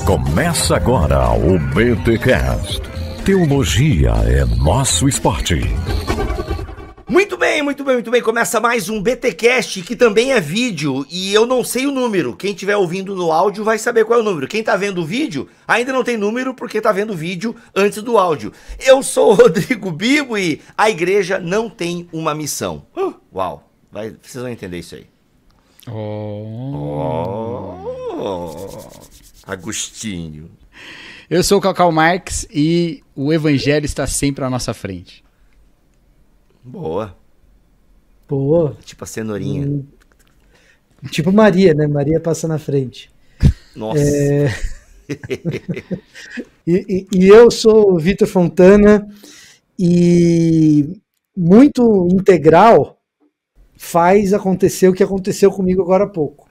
Começa agora o BTcast. Teologia é nosso esporte. Muito bem, muito bem, muito bem. Começa mais um BTcast, que também é vídeo, e eu não sei o número. Quem estiver ouvindo no áudio vai saber qual é o número. Quem tá vendo o vídeo ainda não tem número, porque tá vendo o vídeo antes do áudio. Eu sou o Rodrigo Bibo e a igreja não tem uma missão. Uau, vocês vão entender isso aí. Agostinho. Eu sou o Cacau Marques e o evangelho está sempre à nossa frente. Boa. Boa. Tipo a cenourinha. Tipo Maria, né? Maria passa na frente. Nossa. E eu sou o Vitor Fontana e muito integral faz acontecer o que aconteceu comigo agora há pouco.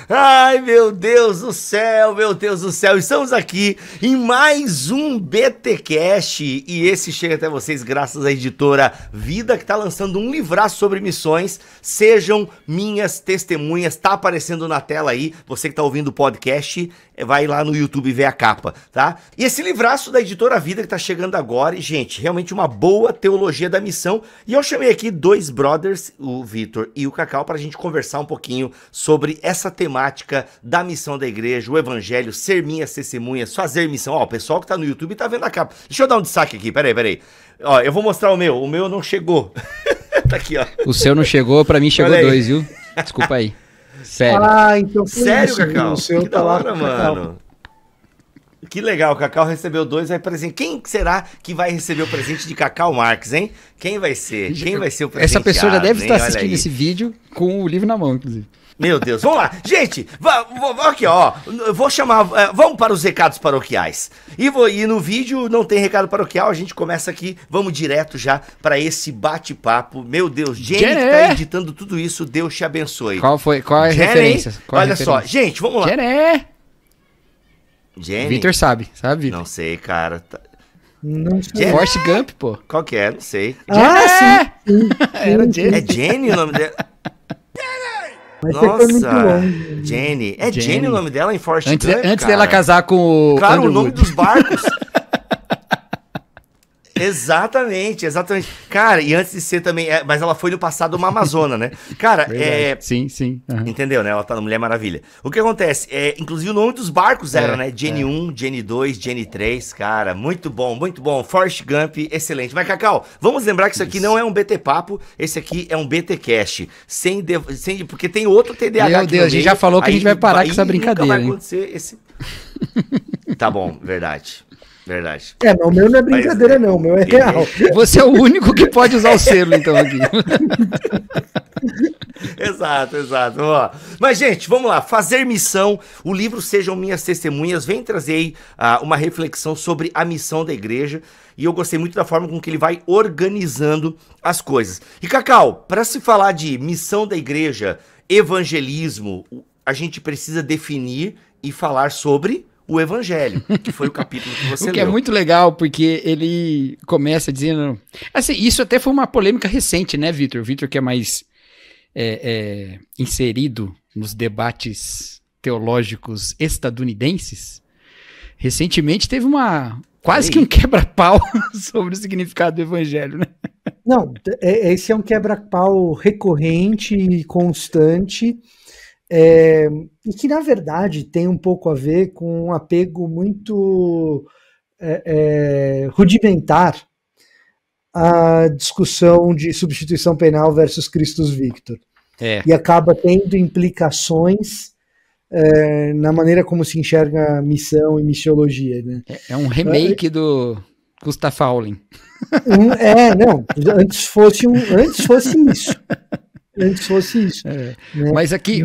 Ai, meu Deus do céu, meu Deus do céu. Estamos aqui em mais um BTcast e esse chega até vocês graças à editora Vida, que está lançando um livraço sobre missões. Sejam minhas testemunhas. Tá aparecendo na tela aí. Você que está ouvindo o podcast, vai lá no YouTube ver a capa, tá? E esse livraço da editora Vida que tá chegando agora, e gente, realmente uma boa teologia da missão. E eu chamei aqui dois brothers, o Vitor e o Cacau, pra gente conversar um pouquinho sobre essa temática da missão da igreja, o evangelho, ser minhas testemunhas, fazer missão. Ó, o pessoal que tá no YouTube tá vendo a capa. Deixa eu dar um destaque aqui, peraí. Ó, eu vou mostrar o meu não chegou. Tá aqui, ó. O seu não chegou, pra mim chegou 2, viu? Desculpa aí. Sério. Ah, então foi Sério, isso, Cacau? o seu Que tá da lá, hora, mano. Que legal, o Cacau recebeu 2, vai presente. Quem será que vai receber o presente de Cacau Marques, hein? Quem vai ser? Quem vai ser o presente? Essa pessoa já deve estar assistindo esse vídeo com o livro na mão, inclusive. Meu Deus, vamos lá. Gente, aqui, ó. Eu vou chamar. Vamos para os recados paroquiais. E no vídeo não tem recado paroquial, a gente começa aqui. Vamos direto já para esse bate-papo. Meu Deus, Jenny que tá editando tudo isso, Deus te abençoe. Qual é a referência? Olha só, gente, vamos lá. Jenny. Vitor sabe, Vitor? Não sei, cara. Não sei. Forrest Gump, pô. Qual que é? Não sei. Sim. Era Jenny. É Jenny o nome dela? Mas foi muito Nossa, longe. Jenny. É Jenny o nome dela em Forrest Gump, Antes dela casar com o Claro, Andrew o nome Wood. dos barcos. Exatamente. Cara, e antes de ser também... mas ela foi no passado uma amazona, né? Cara, Sim. Uhum. Entendeu, né? Ela tá no Mulher Maravilha. O que acontece? Inclusive o nome dos barcos era, né? Jenny 1, Jenny 2, Jenny 3. Cara, muito bom, muito bom. Forrest Gump, excelente. Mas, Cacau, vamos lembrar que isso aqui não é um BT Papo, esse aqui é um BTcast. Porque tem outro TDAH Meu aqui Deus, a gente já falou que a gente vai parar com essa brincadeira, nunca vai hein? acontecer esse... Tá bom, verdade. Mas o meu não é brincadeira, não. O meu é real. Você é o único que pode usar o selo, então, aqui. Exato. Ó. Mas, gente, vamos lá. Fazer missão. O livro Sejam Minhas Testemunhas vem trazer aí uma reflexão sobre a missão da igreja. E eu gostei muito da forma com que ele vai organizando as coisas. E, Cacau, para se falar de missão da igreja, evangelismo, a gente precisa definir e falar sobre o evangelho, que foi o capítulo que você leu. O que é muito legal, porque ele começa dizendo... Assim, isso até foi uma polêmica recente, né, Vitor? Vitor que é mais inserido nos debates teológicos estadunidenses, recentemente teve quase que um quebra-pau sobre o significado do evangelho, né? Não, esse é um quebra-pau recorrente e constante, e que, na verdade, tem um pouco a ver com um apego muito rudimentar à discussão de substituição penal versus Christus Victor. E acaba tendo implicações na maneira como se enxerga missão e missiologia, né? É um remake do Gustav Pauling. Antes fosse isso. Antes fosse isso. Né? Mas aqui,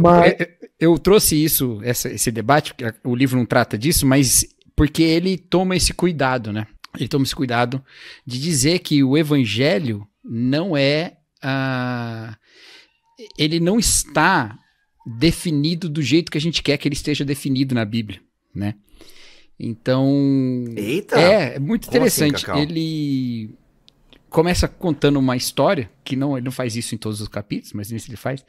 eu trouxe esse debate, porque o livro não trata disso, mas porque ele toma esse cuidado, né? Ele toma esse cuidado de dizer que o evangelho não ele não está definido do jeito que a gente quer que ele esteja definido na Bíblia, né? Então, Eita! É muito interessante. Assim, Cacau? Ele começa contando uma história, que ele não faz isso em todos os capítulos, mas nesse ele faz,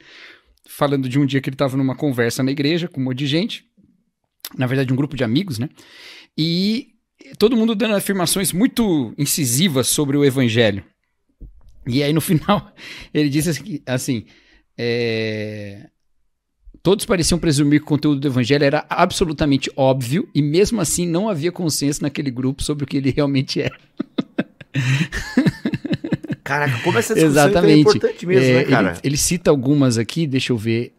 falando de um dia que ele estava numa conversa na igreja com um monte de gente, na verdade um grupo de amigos, né? E todo mundo dando afirmações muito incisivas sobre o evangelho. E aí no final ele disse assim, todos pareciam presumir que o conteúdo do evangelho era absolutamente óbvio e mesmo assim não havia consenso naquele grupo sobre o que ele realmente era. Caraca, como essa discussão é importante mesmo, né, cara? Ele cita algumas aqui, deixa eu ver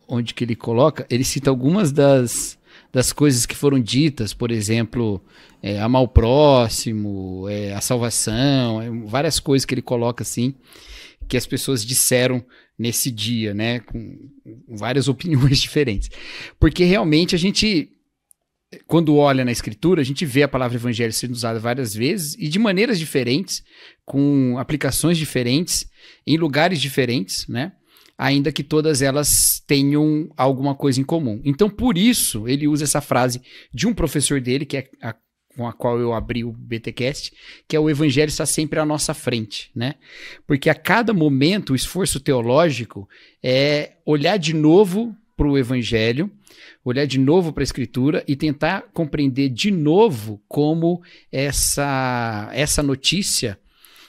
onde que ele coloca. Ele cita algumas das coisas que foram ditas, por exemplo, amar o próximo, a salvação, várias coisas que ele coloca assim, que as pessoas disseram nesse dia, né, com várias opiniões diferentes. Porque realmente a gente, quando olha na escritura, a gente vê a palavra evangelho sendo usada várias vezes e de maneiras diferentes, com aplicações diferentes, em lugares diferentes, né? Ainda que todas elas tenham alguma coisa em comum. Então, por isso, ele usa essa frase de um professor dele, que é com a qual eu abri o BTcast, que é: o evangelho está sempre à nossa frente, né? Porque a cada momento o esforço teológico é olhar de novo para o evangelho, olhar de novo para a escritura e tentar compreender de novo como essa notícia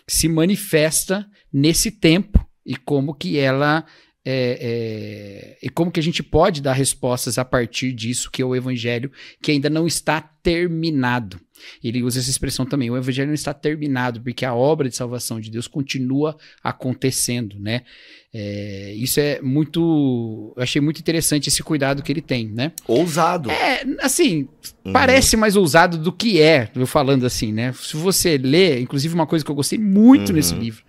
se manifesta nesse tempo e como que ela e como que a gente pode dar respostas a partir disso, que é o evangelho que ainda não está terminado. Ele usa essa expressão também: o evangelho não está terminado, porque a obra de salvação de Deus continua acontecendo, né? Isso é muito... Eu achei muito interessante esse cuidado que ele tem, né? Ousado. Assim, parece mais ousado do que eu falando assim, né? Se você ler, inclusive uma coisa que eu gostei muito nesse livro,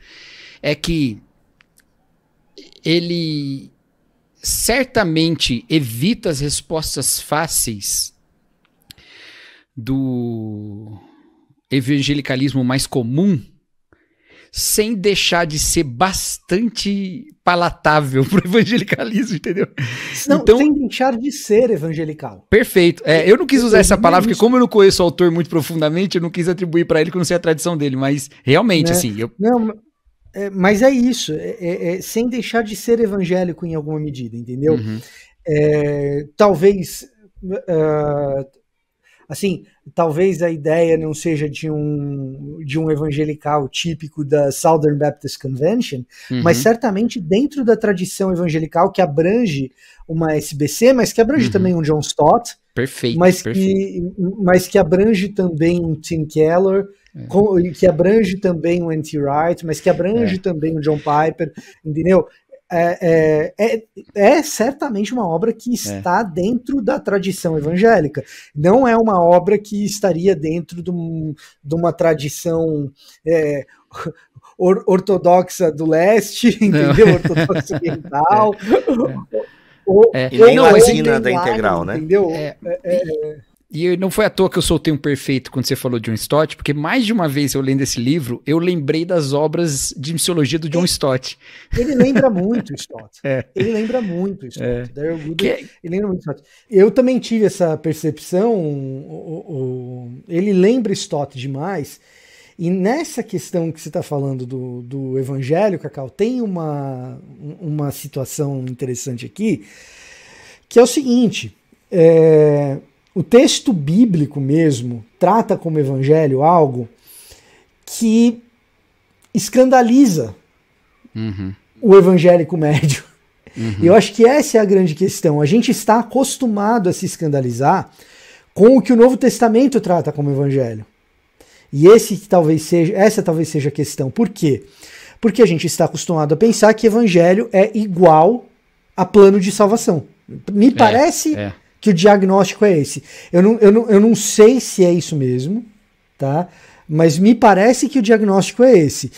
é que ele certamente evita as respostas fáceis do evangelicalismo mais comum, sem deixar de ser bastante palatável pro evangelicalismo, entendeu? Não, então, sem deixar de ser evangelical. Perfeito. Eu não quis usar essa palavra, porque como eu não conheço o autor muito profundamente, eu não quis atribuir para ele que eu não sei a tradição dele, mas realmente, assim... Não, mas é isso, sem deixar de ser evangélico em alguma medida, entendeu? Talvez... assim, talvez a ideia não seja de um evangelical típico da Southern Baptist Convention, mas certamente dentro da tradição evangelical que abrange uma SBC, mas que abrange também um John Stott, perfeito, mas que abrange também um Tim Keller, que abrange também um N.T. Wright, mas que abrange também um John Piper, entendeu? É certamente uma obra que está dentro da tradição evangélica. Não é uma obra que estaria dentro de uma tradição ortodoxa do leste, entendeu? Ortodoxa oriental. E nem latina da integral, né? Entendeu? E não foi à toa que eu soltei um perfeito quando você falou de John Stott, porque mais de uma vez eu lendo esse livro, eu lembrei das obras de missiologia do John Stott. Ele lembra muito Stott. Ele lembra muito Stott. Ele lembra muito Stott. Eu também tive essa percepção, ele lembra Stott demais, e nessa questão que você está falando do evangelho, Cacau, tem uma situação interessante aqui, que é o seguinte... O texto bíblico mesmo trata como evangelho algo que escandaliza o evangélico médio. E eu acho que essa é a grande questão. A gente está acostumado a se escandalizar com o que o Novo Testamento trata como evangelho. E essa talvez seja a questão. Por quê? Porque a gente está acostumado a pensar que evangelho é igual a plano de salvação. Me parece... que o diagnóstico é esse. Eu não sei se é isso mesmo, tá? Mas me parece que o diagnóstico é esse.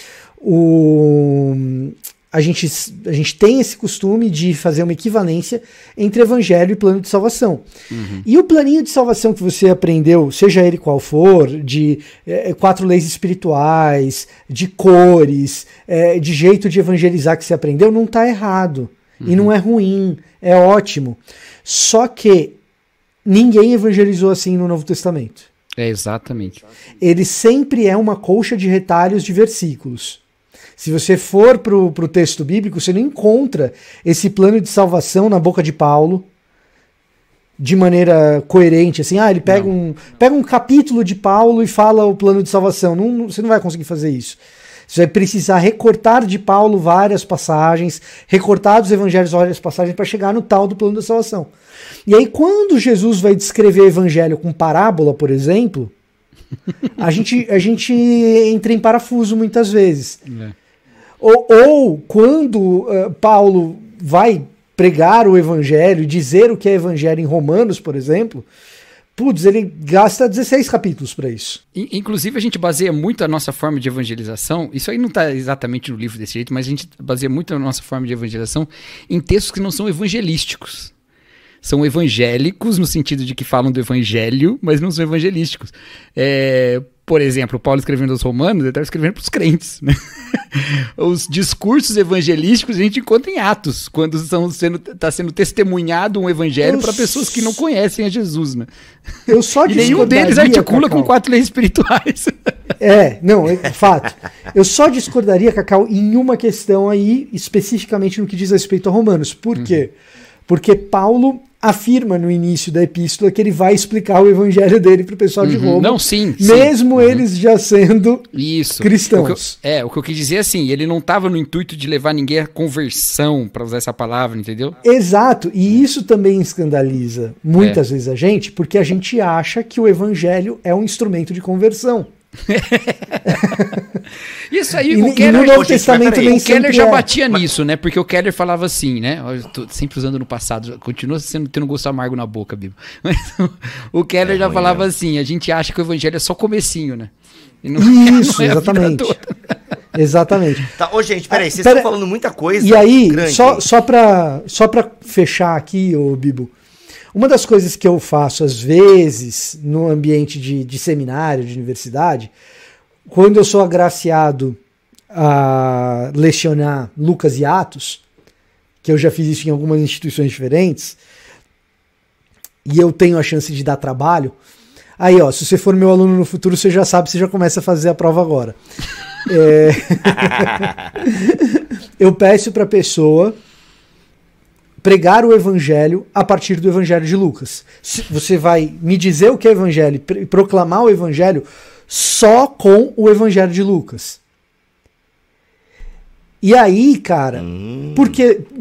A gente tem esse costume de fazer uma equivalência entre evangelho e plano de salvação. E o planinho de salvação que você aprendeu, seja ele qual for, de 4 leis espirituais, de cores, de jeito de evangelizar que você aprendeu, não está errado. E não é ruim, é ótimo. Só que ninguém evangelizou assim no Novo Testamento. Exatamente. Ele sempre é uma colcha de retalhos de versículos. Se você for pro texto bíblico, você não encontra esse plano de salvação na boca de Paulo de maneira coerente, assim, ele pega um capítulo de Paulo e fala o plano de salvação. Você não vai conseguir fazer isso. Você vai precisar recortar de Paulo várias passagens, recortar dos evangelhos várias passagens para chegar no tal do plano da salvação. E aí, quando Jesus vai descrever o evangelho com parábola, por exemplo, a gente entra em parafuso muitas vezes. Ou quando Paulo vai pregar o evangelho, dizer o que é evangelho em Romanos, por exemplo, ele gasta 16 capítulos para isso. Inclusive, a gente baseia muito a nossa forma de evangelização, isso aí não está exatamente no livro desse jeito, mas a gente baseia muito a nossa forma de evangelização em textos que não são evangelísticos. São evangélicos no sentido de que falam do evangelho, mas não são evangelísticos. Por exemplo, Paulo escrevendo aos Romanos, ele estava escrevendo para os crentes, né? Os discursos evangelísticos a gente encontra em Atos, quando está sendo testemunhado um evangelho para pessoas que não conhecem a Jesus, né? E nenhum deles articula com 4 leis espirituais. Fato. Eu só discordaria, Cacau, em uma questão aí, especificamente no que diz respeito a Romanos. Por quê? Porque Paulo afirma no início da epístola que ele vai explicar o evangelho dele para o pessoal de Roma. Não, sim. Mesmo eles já sendo cristãos. O que eu quis dizer é assim, ele não estava no intuito de levar ninguém à conversão, para usar essa palavra, entendeu? Exato, e isso também escandaliza muitas vezes a gente, porque a gente acha que o evangelho é um instrumento de conversão. Isso aí, o Keller já batia nisso, né? Porque o Keller falava assim, né? Eu tô sempre usando no passado, continua tendo gosto amargo na boca, Bibo. Mas o Keller já falava assim: a gente acha que o evangelho é só comecinho, né? Isso, exatamente. Exatamente. Tá, gente, peraí, vocês estão falando muita coisa. E aí, só pra fechar aqui, ô Bibo, uma das coisas que eu faço, às vezes, no ambiente de seminário, de universidade, quando eu sou agraciado a lecionar Lucas e Atos, que eu já fiz isso em algumas instituições diferentes, e eu tenho a chance de dar trabalho, aí, se você for meu aluno no futuro, você já sabe, você já começa a fazer a prova agora. Eu peço para a pessoa pregar o evangelho a partir do evangelho de Lucas. Você vai me dizer o que é evangelho e proclamar o evangelho só com o evangelho de Lucas. E aí, cara,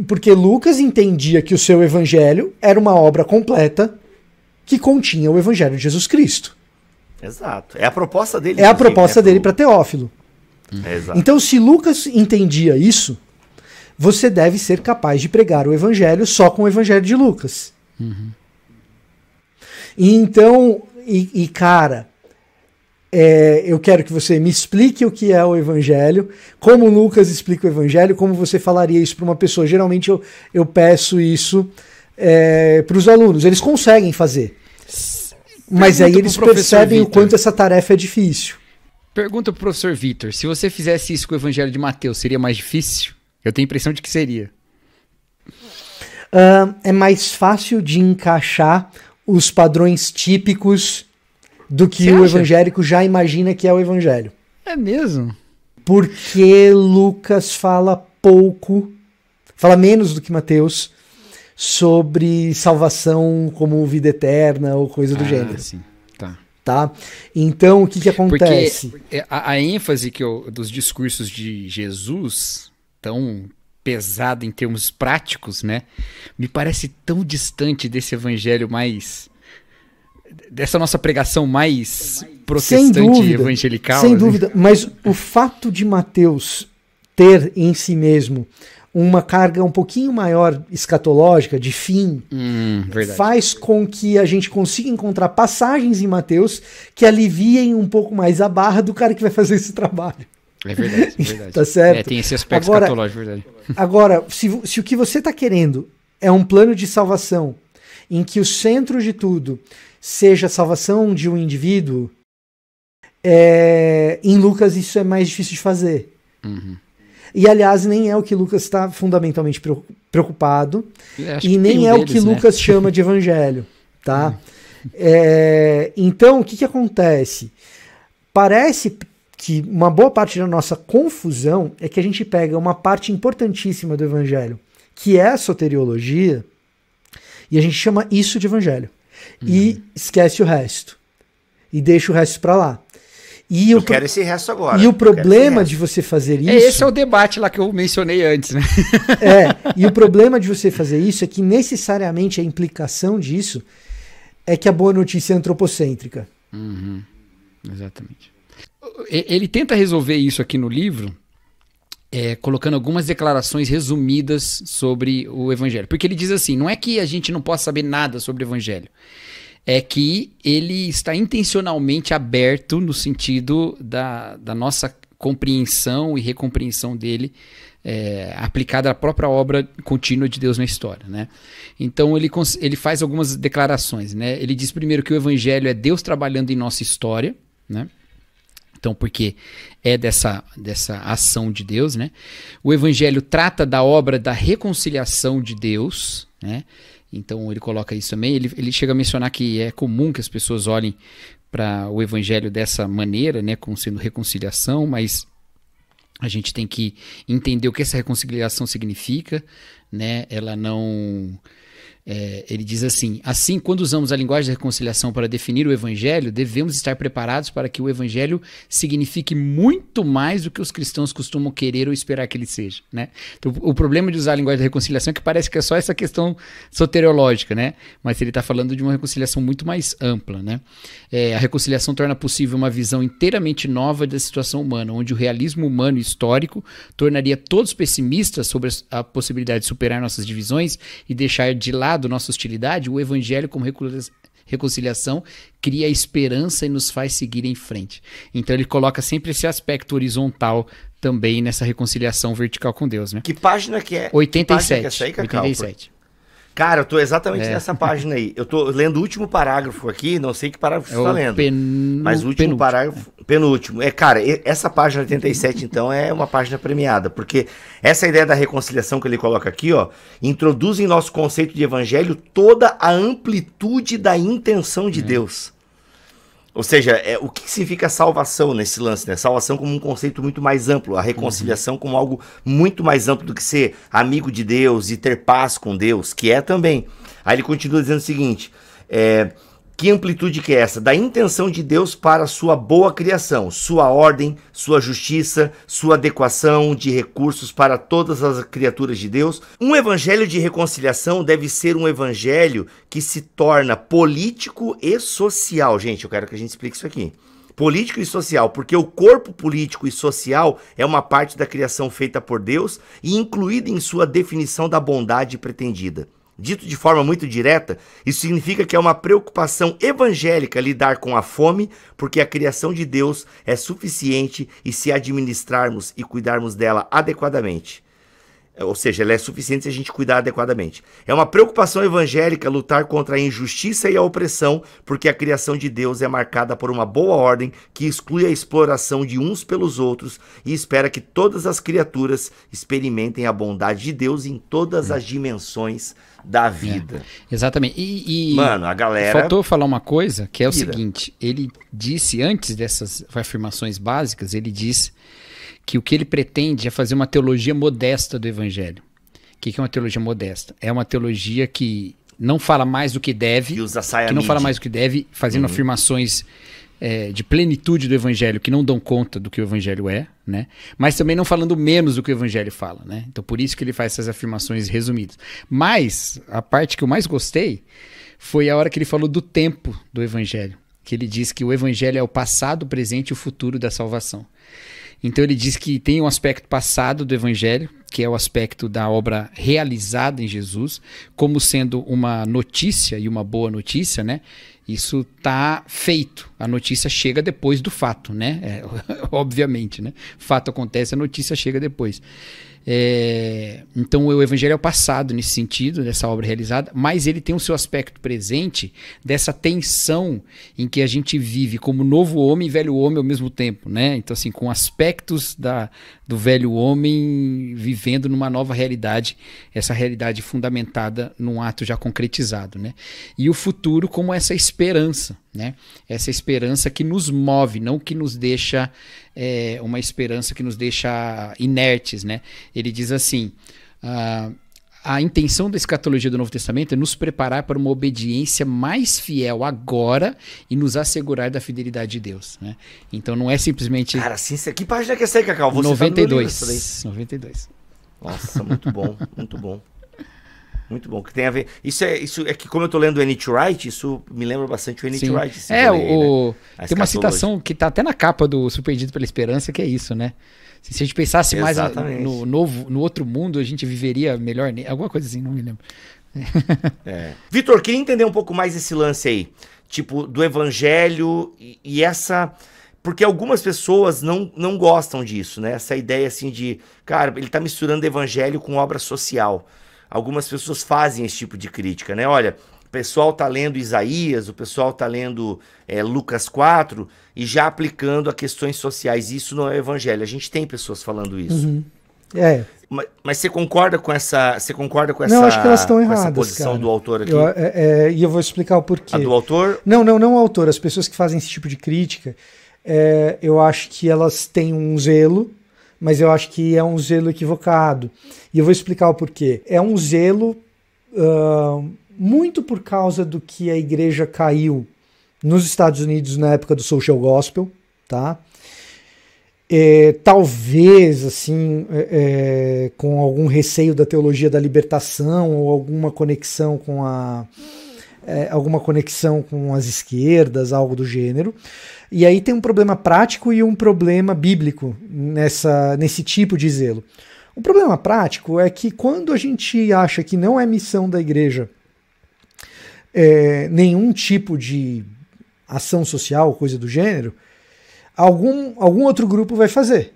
porque Lucas entendia que o seu evangelho era uma obra completa que continha o evangelho de Jesus Cristo. Exato. É a proposta dele. É a proposta dele para Teófilo. Exato. Então, se Lucas entendia isso, você deve ser capaz de pregar o evangelho só com o evangelho de Lucas. E então, cara, eu quero que você me explique o que é o evangelho, como Lucas explica o evangelho, como você falaria isso para uma pessoa. Geralmente eu peço isso para os alunos. Eles conseguem fazer. Mas aí eles percebem o quanto essa tarefa é difícil. Pergunta pro professor Vitor, se você fizesse isso com o evangelho de Mateus, seria mais difícil? Eu tenho a impressão de que seria. É mais fácil de encaixar os padrões típicos do que o evangélico já imagina que é o evangelho. É mesmo? Porque Lucas fala menos do que Mateus, sobre salvação como vida eterna ou coisa do gênero. Sim. Tá? Então, o que acontece? Porque a ênfase dos discursos de Jesus, tão pesada em termos práticos, né? Me parece tão distante desse evangelho dessa nossa pregação mais protestante e evangelical. Sem dúvida, mas o fato de Mateus ter em si mesmo uma carga um pouquinho maior escatológica, de fim, faz com que a gente consiga encontrar passagens em Mateus que aliviem um pouco mais a barra do cara que vai fazer esse trabalho. É verdade. Tá certo? Tem esse aspecto escatológico, verdade. Agora, se o que você está querendo é um plano de salvação em que o centro de tudo seja a salvação de um indivíduo, em Lucas isso é mais difícil de fazer. E, aliás, nem é o que Lucas está fundamentalmente preocupado, e nem é o que Lucas chama de evangelho. Tá? Então, o que acontece? Parece que uma boa parte da nossa confusão é que a gente pega uma parte importantíssima do evangelho, que é a soteriologia, e a gente chama isso de evangelho. E esquece o resto. E deixa o resto para lá. E eu quero esse resto agora. E o problema de você fazer isso... Esse é o debate lá que eu mencionei antes, né? E o problema de você fazer isso é que necessariamente a implicação disso é que a boa notícia é antropocêntrica. Uhum. Exatamente. Ele tenta resolver isso aqui no livro, colocando algumas declarações resumidas sobre o evangelho. Porque ele diz assim, não é que a gente não possa saber nada sobre o evangelho, é que ele está intencionalmente aberto no sentido da nossa compreensão e recompreensão dele, aplicada à própria obra contínua de Deus na história, né? Então ele faz algumas declarações, né? Ele diz primeiro que o evangelho é Deus trabalhando em nossa história, né? Então, porque é dessa ação de Deus, né? O evangelho trata da obra da reconciliação de Deus, né? Então ele coloca isso também. Ele chega a mencionar que é comum que as pessoas olhem para o evangelho dessa maneira, né, como sendo reconciliação, mas a gente tem que entender o que essa reconciliação significa, né? Ela não... ele diz assim, quando usamos a linguagem da reconciliação para definir o evangelho, devemos estar preparados para que o evangelho signifique muito mais do que os cristãos costumam querer ou esperar que ele seja, né? Então, o problema de usar a linguagem da reconciliação é que parece que é só essa questão soteriológica, né? Mas ele está falando de uma reconciliação muito mais ampla, né? A reconciliação torna possível uma visão inteiramente nova da situação humana, onde o realismo humano e histórico tornaria todos pessimistas sobre a possibilidade de superar nossas divisões e deixar de lado nossa hostilidade. O evangelho como reconciliação cria esperança e nos faz seguir em frente. Então ele coloca sempre esse aspecto horizontal também nessa reconciliação vertical com Deus, né? Que página que é? 87. Que página que é essa aí, Cacau? 87. Cara, eu tô exatamente nessa página aí. Eu tô lendo o último parágrafo aqui, não sei que parágrafo você tá lendo. Mas o último parágrafo, penúltimo. Cara, essa página 87, então, é uma página premiada, porque essa ideia da reconciliação que ele coloca aqui, ó, introduz em nosso conceito de evangelho toda a amplitude da intenção de Deus. Ou seja, o que significa salvação nesse lance, né? Salvação como um conceito muito mais amplo, a reconciliação como algo muito mais amplo do que ser amigo de Deus e ter paz com Deus, que é também. Aí ele continua dizendo o seguinte, que amplitude que é essa? Da intenção de Deus para a sua boa criação, sua ordem, sua justiça, sua adequação de recursos para todas as criaturas de Deus. Um evangelho de reconciliação deve ser um evangelho que se torna político e social. Gente, eu quero que a gente explique isso aqui. Político e social, porque o corpo político e social é uma parte da criação feita por Deus e incluída em sua definição da bondade pretendida. Dito de forma muito direta, isso significa que é uma preocupação evangélica lidar com a fome, porque a criação de Deus é suficiente e se administrarmos e cuidarmos dela adequadamente. Ou seja, ela é suficiente se a gente cuidar adequadamente. É uma preocupação evangélica lutar contra a injustiça e a opressão, porque a criação de Deus é marcada por uma boa ordem que exclui a exploração de uns pelos outros e espera que todas as criaturas experimentem a bondade de Deus em todas as dimensões da vida. Exatamente. Mano, a galera... Faltou falar uma coisa, que é o seguinte, ele disse, antes dessas afirmações básicas, ele disse que o que ele pretende é fazer uma teologia modesta do evangelho. O que é uma teologia modesta? É uma teologia que não fala mais do que deve, que não fala mais do que deve, fazendo afirmações de plenitude do evangelho que não dão conta do que o evangelho é, né? Mas também não falando menos do que o evangelho fala, né? Então por isso que ele faz essas afirmações resumidas. Mas a parte que eu mais gostei foi a hora que ele falou do tempo do evangelho, que ele diz que o evangelho é o passado, o presente e o futuro da salvação. Então ele diz que tem um aspecto passado do evangelho, que é o aspecto da obra realizada em Jesus, como sendo uma notícia e uma boa notícia, né? Isso está feito. A notícia chega depois do fato, né? Obviamente, né? O fato acontece, a notícia chega depois. Então o evangelho é o passado nesse sentido, dessa obra realizada, mas ele tem o seu aspecto presente dessa tensão em que a gente vive como novo homem e velho homem ao mesmo tempo, né? Então assim, com aspectos do velho homem vivendo numa nova realidade, essa realidade fundamentada num ato já concretizado, né? E o futuro como essa esperança, né? Essa esperança que nos move, não que nos deixa uma esperança que nos deixa inertes, né? Ele diz assim, a intenção da escatologia do Novo Testamento é nos preparar para uma obediência mais fiel agora e nos assegurar da fidelidade de Deus, né? Então não é simplesmente... Cara, assim, que página que é essa aí, Cacau? 92. 92. Nossa, muito bom, muito bom. Muito bom, que tem a ver... Isso é que como eu tô lendo o N.T. Wright, isso me lembra bastante o N.T. Wright. Né? Tem uma citação que tá até na capa do Surpreendido pela Esperança, que é isso, né? Se a gente pensasse mais no outro mundo, a gente viveria melhor, alguma coisa assim, não me lembro. Vitor, queria entender um pouco mais esse lance aí, tipo, do evangelho e essa... Porque algumas pessoas não gostam disso, né? Essa ideia assim de, cara, ele tá misturando evangelho com obra social. Algumas pessoas fazem esse tipo de crítica, né? Olha, o pessoal tá lendo Isaías, o pessoal tá lendo Lucas 4 e já aplicando a questões sociais. Isso não é evangelho. A gente tem pessoas falando isso. Uhum. Mas você concorda com essa? Não, acho que elas estão erradas, essa posição, cara, do autor aqui? E eu vou explicar o porquê. A do autor? Não o autor. As pessoas que fazem esse tipo de crítica, eu acho que elas têm um zelo, mas eu acho que é um zelo equivocado. E eu vou explicar o porquê. É um zelo muito por causa do que a igreja caiu nos Estados Unidos na época do social gospel, tá? Talvez, assim, com algum receio da teologia da libertação ou alguma conexão com as esquerdas, algo do gênero. E aí tem um problema prático e um problema bíblico nesse tipo de zelo. O problema prático é que quando a gente acha que não é missão da igreja nenhum tipo de ação social, coisa do gênero, algum outro grupo vai fazer.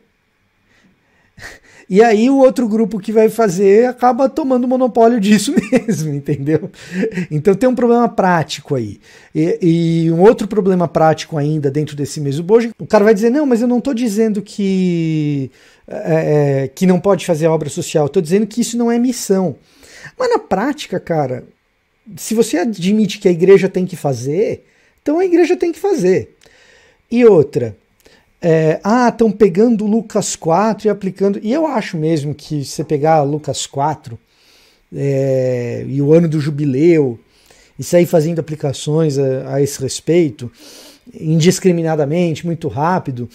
E aí o outro grupo que vai fazer acaba tomando monopólio disso mesmo, entendeu? Então tem um problema prático aí. E um outro problema prático ainda dentro desse mesmo bojo, o cara vai dizer, não, mas eu não estou dizendo que não pode fazer obra social, eu estou dizendo que isso não é missão. Mas na prática, cara, se você admite que a igreja tem que fazer, então a igreja tem que fazer. E outra... estão pegando Lucas 4 e aplicando... E eu acho mesmo que se você pegar Lucas 4 e o ano do jubileu e sair fazendo aplicações a esse respeito, indiscriminadamente, muito rápido,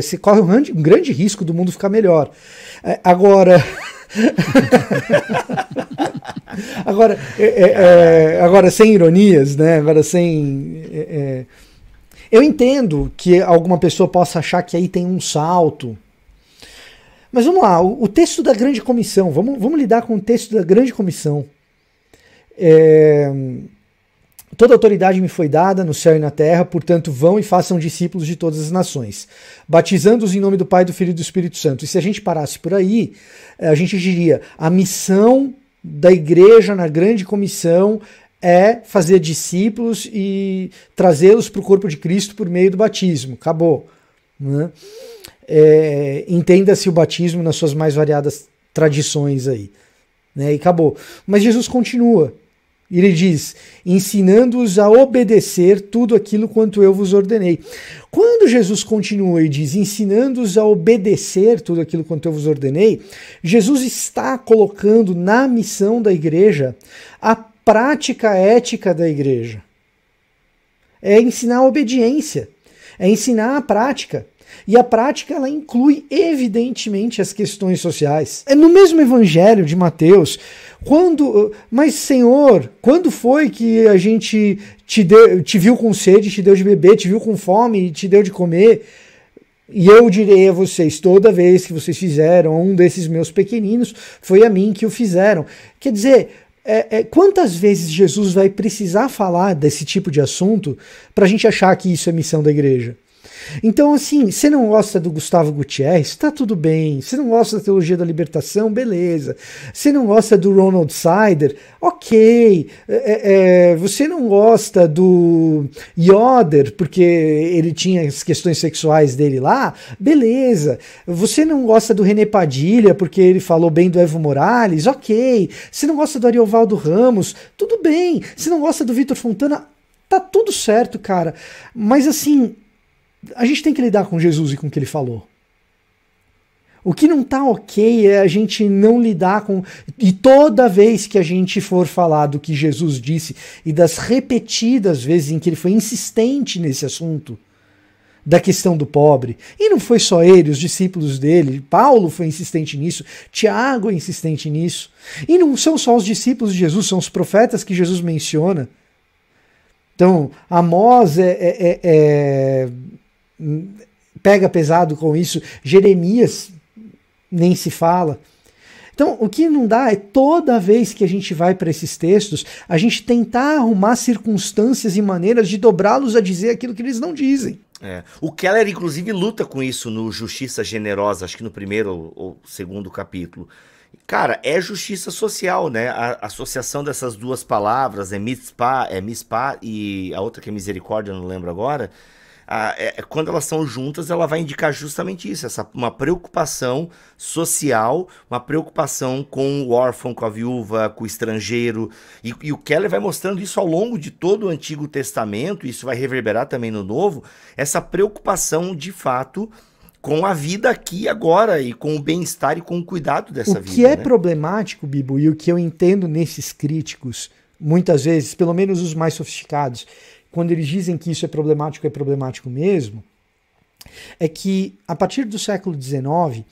você corre um grande risco do mundo ficar melhor. Agora, sem ironias, né? Agora sem... Eu entendo que alguma pessoa possa achar que aí tem um salto. Mas vamos lá, o texto da grande comissão, vamos lidar com o texto da grande comissão. Toda autoridade me foi dada no céu e na terra, portanto vão e façam discípulos de todas as nações, batizando-os em nome do Pai, do Filho e do Espírito Santo. E se a gente parasse por aí, a gente diria, a missão da igreja na grande comissão é fazer discípulos e trazê-los para o corpo de Cristo por meio do batismo. Acabou. Né? Entenda-se o batismo nas suas mais variadas tradições aí. Né? E acabou. Mas Jesus continua. Ele diz, ensinando-os a obedecer tudo aquilo quanto eu vos ordenei. Quando Jesus continua e diz, ensinando-os a obedecer tudo aquilo quanto eu vos ordenei, Jesus está colocando na missão da igreja a prática ética da igreja. É ensinar a obediência, é ensinar a prática. E a prática, ela inclui, evidentemente, as questões sociais. No mesmo evangelho de Mateus, mas Senhor, quando foi que a gente te viu com sede, te deu de beber, te viu com fome e te deu de comer? E eu direi a vocês, toda vez que vocês fizeram a um desses meus pequeninos, foi a mim que o fizeram. Quer dizer, quantas vezes Jesus vai precisar falar desse tipo de assunto para a gente achar que isso é missão da igreja? Então, assim, você não gosta do Gustavo Gutierrez? Tá tudo bem. Você não gosta da teologia da libertação? Beleza. Você não gosta do Ronald Sider? Ok. Você não gosta do Yoder, porque ele tinha as questões sexuais dele lá? Beleza. Você não gosta do René Padilha, porque ele falou bem do Evo Morales? Ok. Você não gosta do Ariovaldo Ramos? Tudo bem. Você não gosta do Vitor Fontana? Tá tudo certo, cara. Mas, assim... a gente tem que lidar com Jesus e com o que ele falou. O que não tá ok é a gente não lidar com... E toda vez que a gente for falar do que Jesus disse e das repetidas vezes em que ele foi insistente nesse assunto, da questão do pobre, e não foi só ele, os discípulos dele, Paulo foi insistente nisso, Tiago é insistente nisso, e não são só os discípulos de Jesus, são os profetas que Jesus menciona. Então, Amós pega pesado com isso, Jeremias nem se fala. Então, o que não dá é toda vez que a gente vai para esses textos, a gente tentar arrumar circunstâncias e maneiras de dobrá-los a dizer aquilo que eles não dizem. O Keller, inclusive, luta com isso no Justiça Generosa, acho que no primeiro ou segundo capítulo. Cara, é justiça social, né? A associação dessas duas palavras, mitzpah e a outra que é misericórdia, não lembro agora. Quando elas são juntas, ela vai indicar justamente isso, uma preocupação social, uma preocupação com o órfão, com a viúva, com o estrangeiro, e o Keller vai mostrando isso ao longo de todo o Antigo Testamento, isso vai reverberar também no Novo, essa preocupação de fato com a vida aqui e agora, e com o bem-estar e com o cuidado dessa vida. O que é problemático, Bibo, e o que eu entendo nesses críticos, muitas vezes, pelo menos os mais sofisticados, quando eles dizem que isso é problemático mesmo, é que a partir do século XIX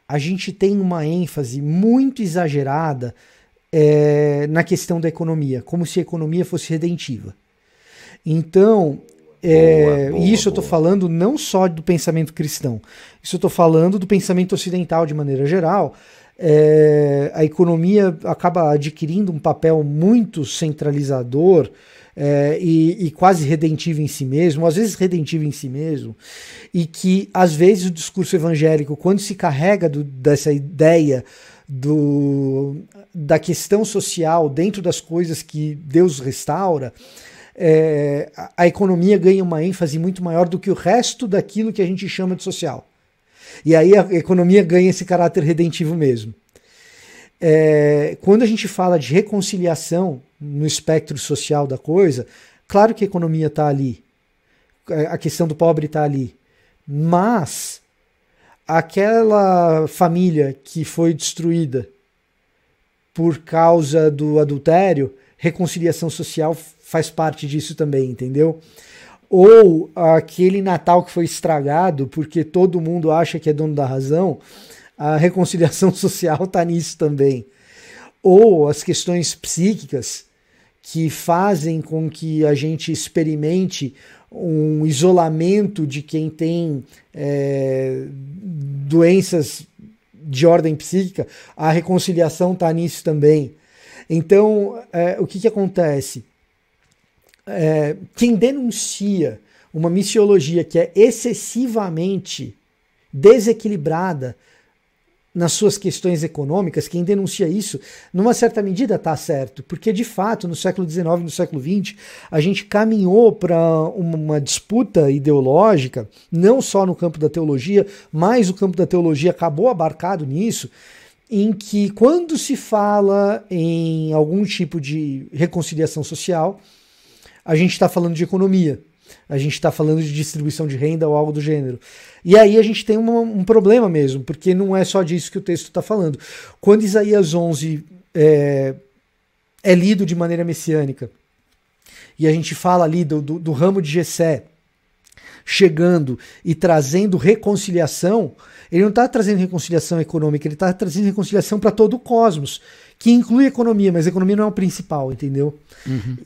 a gente tem uma ênfase muito exagerada na questão da economia, como se a economia fosse redentiva. Então, isso eu estou falando não só do pensamento cristão, isso eu estou falando do pensamento ocidental de maneira geral. A economia acaba adquirindo um papel muito centralizador, e quase redentivo em si mesmo, às vezes redentivo em si mesmo, e que às vezes o discurso evangélico, quando se carrega dessa ideia da questão social dentro das coisas que Deus restaura, a economia ganha uma ênfase muito maior do que o resto daquilo que a gente chama de social. E aí a economia ganha esse caráter redentivo mesmo. Quando a gente fala de reconciliação no espectro social da coisa, claro que a economia está ali, a questão do pobre está ali, mas aquela família que foi destruída por causa do adultério, reconciliação social faz parte disso também, entendeu? Ou aquele Natal que foi estragado porque todo mundo acha que é dono da razão, a reconciliação social está nisso também. Ou as questões psíquicas que fazem com que a gente experimente um isolamento de quem tem doenças de ordem psíquica, a reconciliação está nisso também. Então, o que acontece? Quem denuncia uma missiologia que é excessivamente desequilibrada nas suas questões econômicas, quem denuncia isso, numa certa medida está certo, porque de fato no século XIX e no século XX a gente caminhou para uma disputa ideológica, não só no campo da teologia, mas o campo da teologia acabou abarcado nisso, em que quando se fala em algum tipo de reconciliação social, a gente está falando de economia, a gente está falando de distribuição de renda ou algo do gênero. E aí a gente tem um problema mesmo, porque não é só disso que o texto está falando. Quando Isaías 11 é lido de maneira messiânica, e a gente fala ali do ramo de Jessé chegando e trazendo reconciliação, ele não está trazendo reconciliação econômica, ele está trazendo reconciliação para todo o cosmos, que inclui a economia, mas a economia não é o principal, entendeu? Uhum.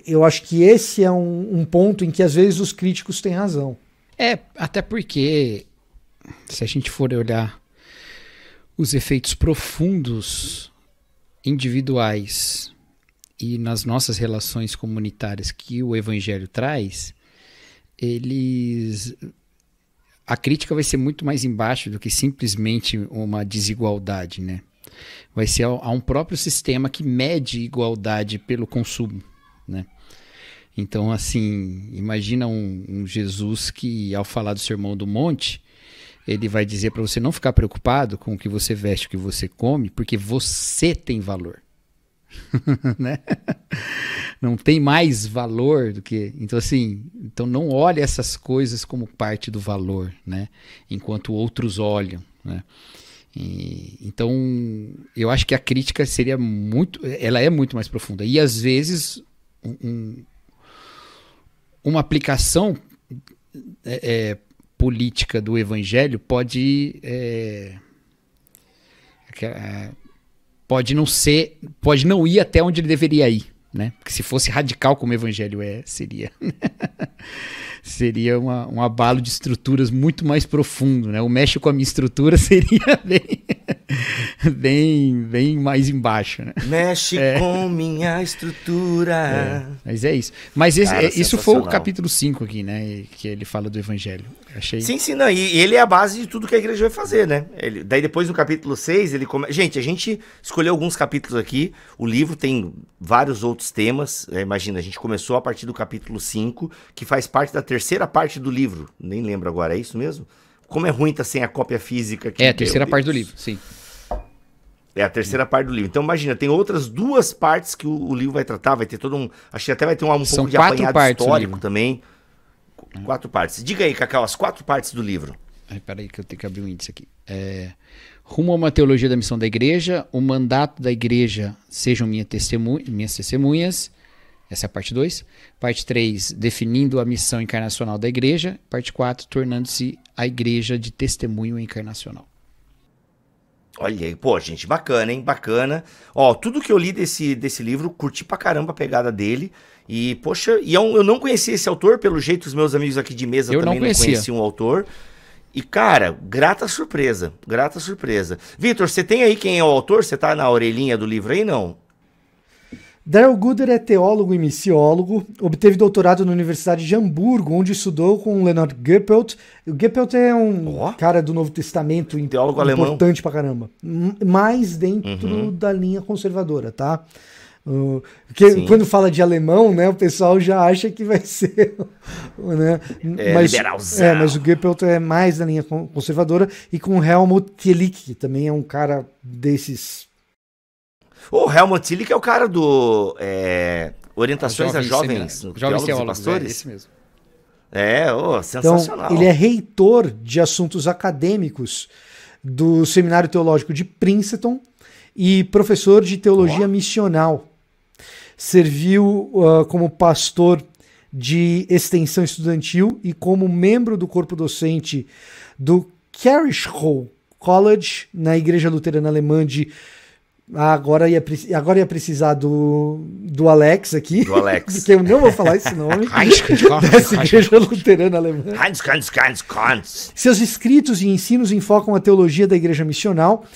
Eu acho que esse é um ponto em que às vezes os críticos têm razão. Até porque, se a gente for olhar os efeitos profundos individuais e nas nossas relações comunitárias que o Evangelho traz, a crítica vai ser muito mais embaixo do que simplesmente uma desigualdade, né? Vai ser a um próprio sistema que mede igualdade pelo consumo, né? Então, assim, imagina um Jesus que, ao falar do Sermão do Monte, ele vai dizer para você não ficar preocupado com o que você veste, o que você come, porque você tem valor. Né? não tem mais valor do que... Então, assim, então não olhe essas coisas como parte do valor, né? Enquanto outros olham, né? Então, eu acho que a crítica seria ela é muito mais profunda. E, às vezes, uma aplicação política do evangelho pode não ir até onde ele deveria ir, né? Porque se fosse radical como o evangelho seria um abalo de estruturas muito mais profundo, né? O mexe com a minha estrutura seria bem mais embaixo, né? Mexe com minha estrutura. Mas é isso. Mas isso foi o capítulo 5 aqui, né? Que ele fala do evangelho. Achei... Sim, não. E ele é a base de tudo que a igreja vai fazer, né? Daí depois no capítulo 6, ele começa... Gente, a gente escolheu alguns capítulos aqui. O livro tem vários outros temas. Imagina, a gente começou a partir do capítulo 5, que faz parte da terceira parte do livro. Nem lembro agora, é isso mesmo? Como é ruim estar sem a cópia física aqui. É a terceira parte do livro, sim. É a terceira parte do livro. Então, imagina, tem outras 2 partes que o livro vai tratar. Vai ter todo um... Acho que até vai ter um pouco de apanhado histórico também. 4 partes. Diga aí, Cacau, as 4 partes do livro. Peraí que eu tenho que abrir um índice aqui. Rumo a uma teologia da missão da igreja. O mandato da igreja sejam minhas testemunhas. Essa é a parte 2. Parte 3, definindo a missão encarnacional da igreja. Parte 4, tornando-se a igreja de testemunho encarnacional. Olha aí, pô, gente, bacana, hein? Bacana. Ó, tudo que eu li desse livro, curti pra caramba a pegada dele. E, poxa, eu não conhecia esse autor, pelo jeito os meus amigos aqui de mesa também não conheciam o autor. E, cara, grata surpresa. Vitor, você tem aí quem é o autor? Você tá na orelhinha do livro aí, não? Darrell Gooder é teólogo e missiólogo, obteve doutorado na Universidade de Hamburgo, onde estudou com Leonard Goepelt. O Goepelt é um cara do Novo Testamento, teólogo importante pra caramba, mais dentro da linha conservadora, tá? Quando fala de alemão, né, o pessoal já acha que vai ser, né, liberalzão. Mas o Goepelt é mais da linha conservadora, e com Helmut Tillich, que também é um cara desses... O Helmut Tillich é o cara do Orientações a Jovens Teólogos e Pastores? É esse mesmo. Sensacional. Então, ele é reitor de assuntos acadêmicos do Seminário Teológico de Princeton e professor de teologia missional. Serviu como pastor de extensão estudantil e como membro do corpo docente do Carishchow College, na Igreja Luterana Alemã de... Agora ia precisar do Alex aqui. Do Alex. Porque eu não vou falar esse nome. Dessa Igreja Luterana Alemã. Seus escritos e ensinos enfocam a teologia da igreja missional,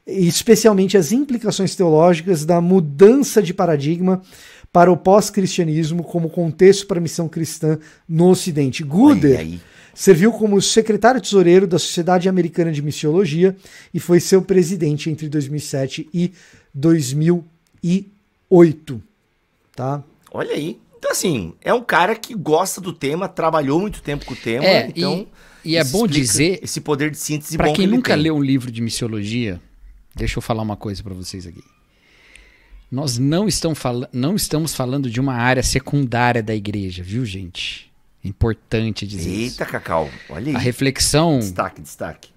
especialmente as implicações teológicas da mudança de paradigma para o pós-cristianismo como contexto para a missão cristã no Ocidente. Gooder serviu como secretário-tesoureiro da Sociedade Americana de Missiologia e foi seu presidente entre 2007 e 2008. Tá? Olha aí. Então, assim, é um cara que gosta do tema, trabalhou muito tempo com o tema. Então, e é bom dizer... Esse poder de síntese bom que ele tem. Para quem nunca leu um livro de missiologia, deixa eu falar uma coisa para vocês aqui. Nós não estamos falando de uma área secundária da igreja, viu, gente? Importante dizer isso. Eita, Cacau, olha aí. A reflexão destaque.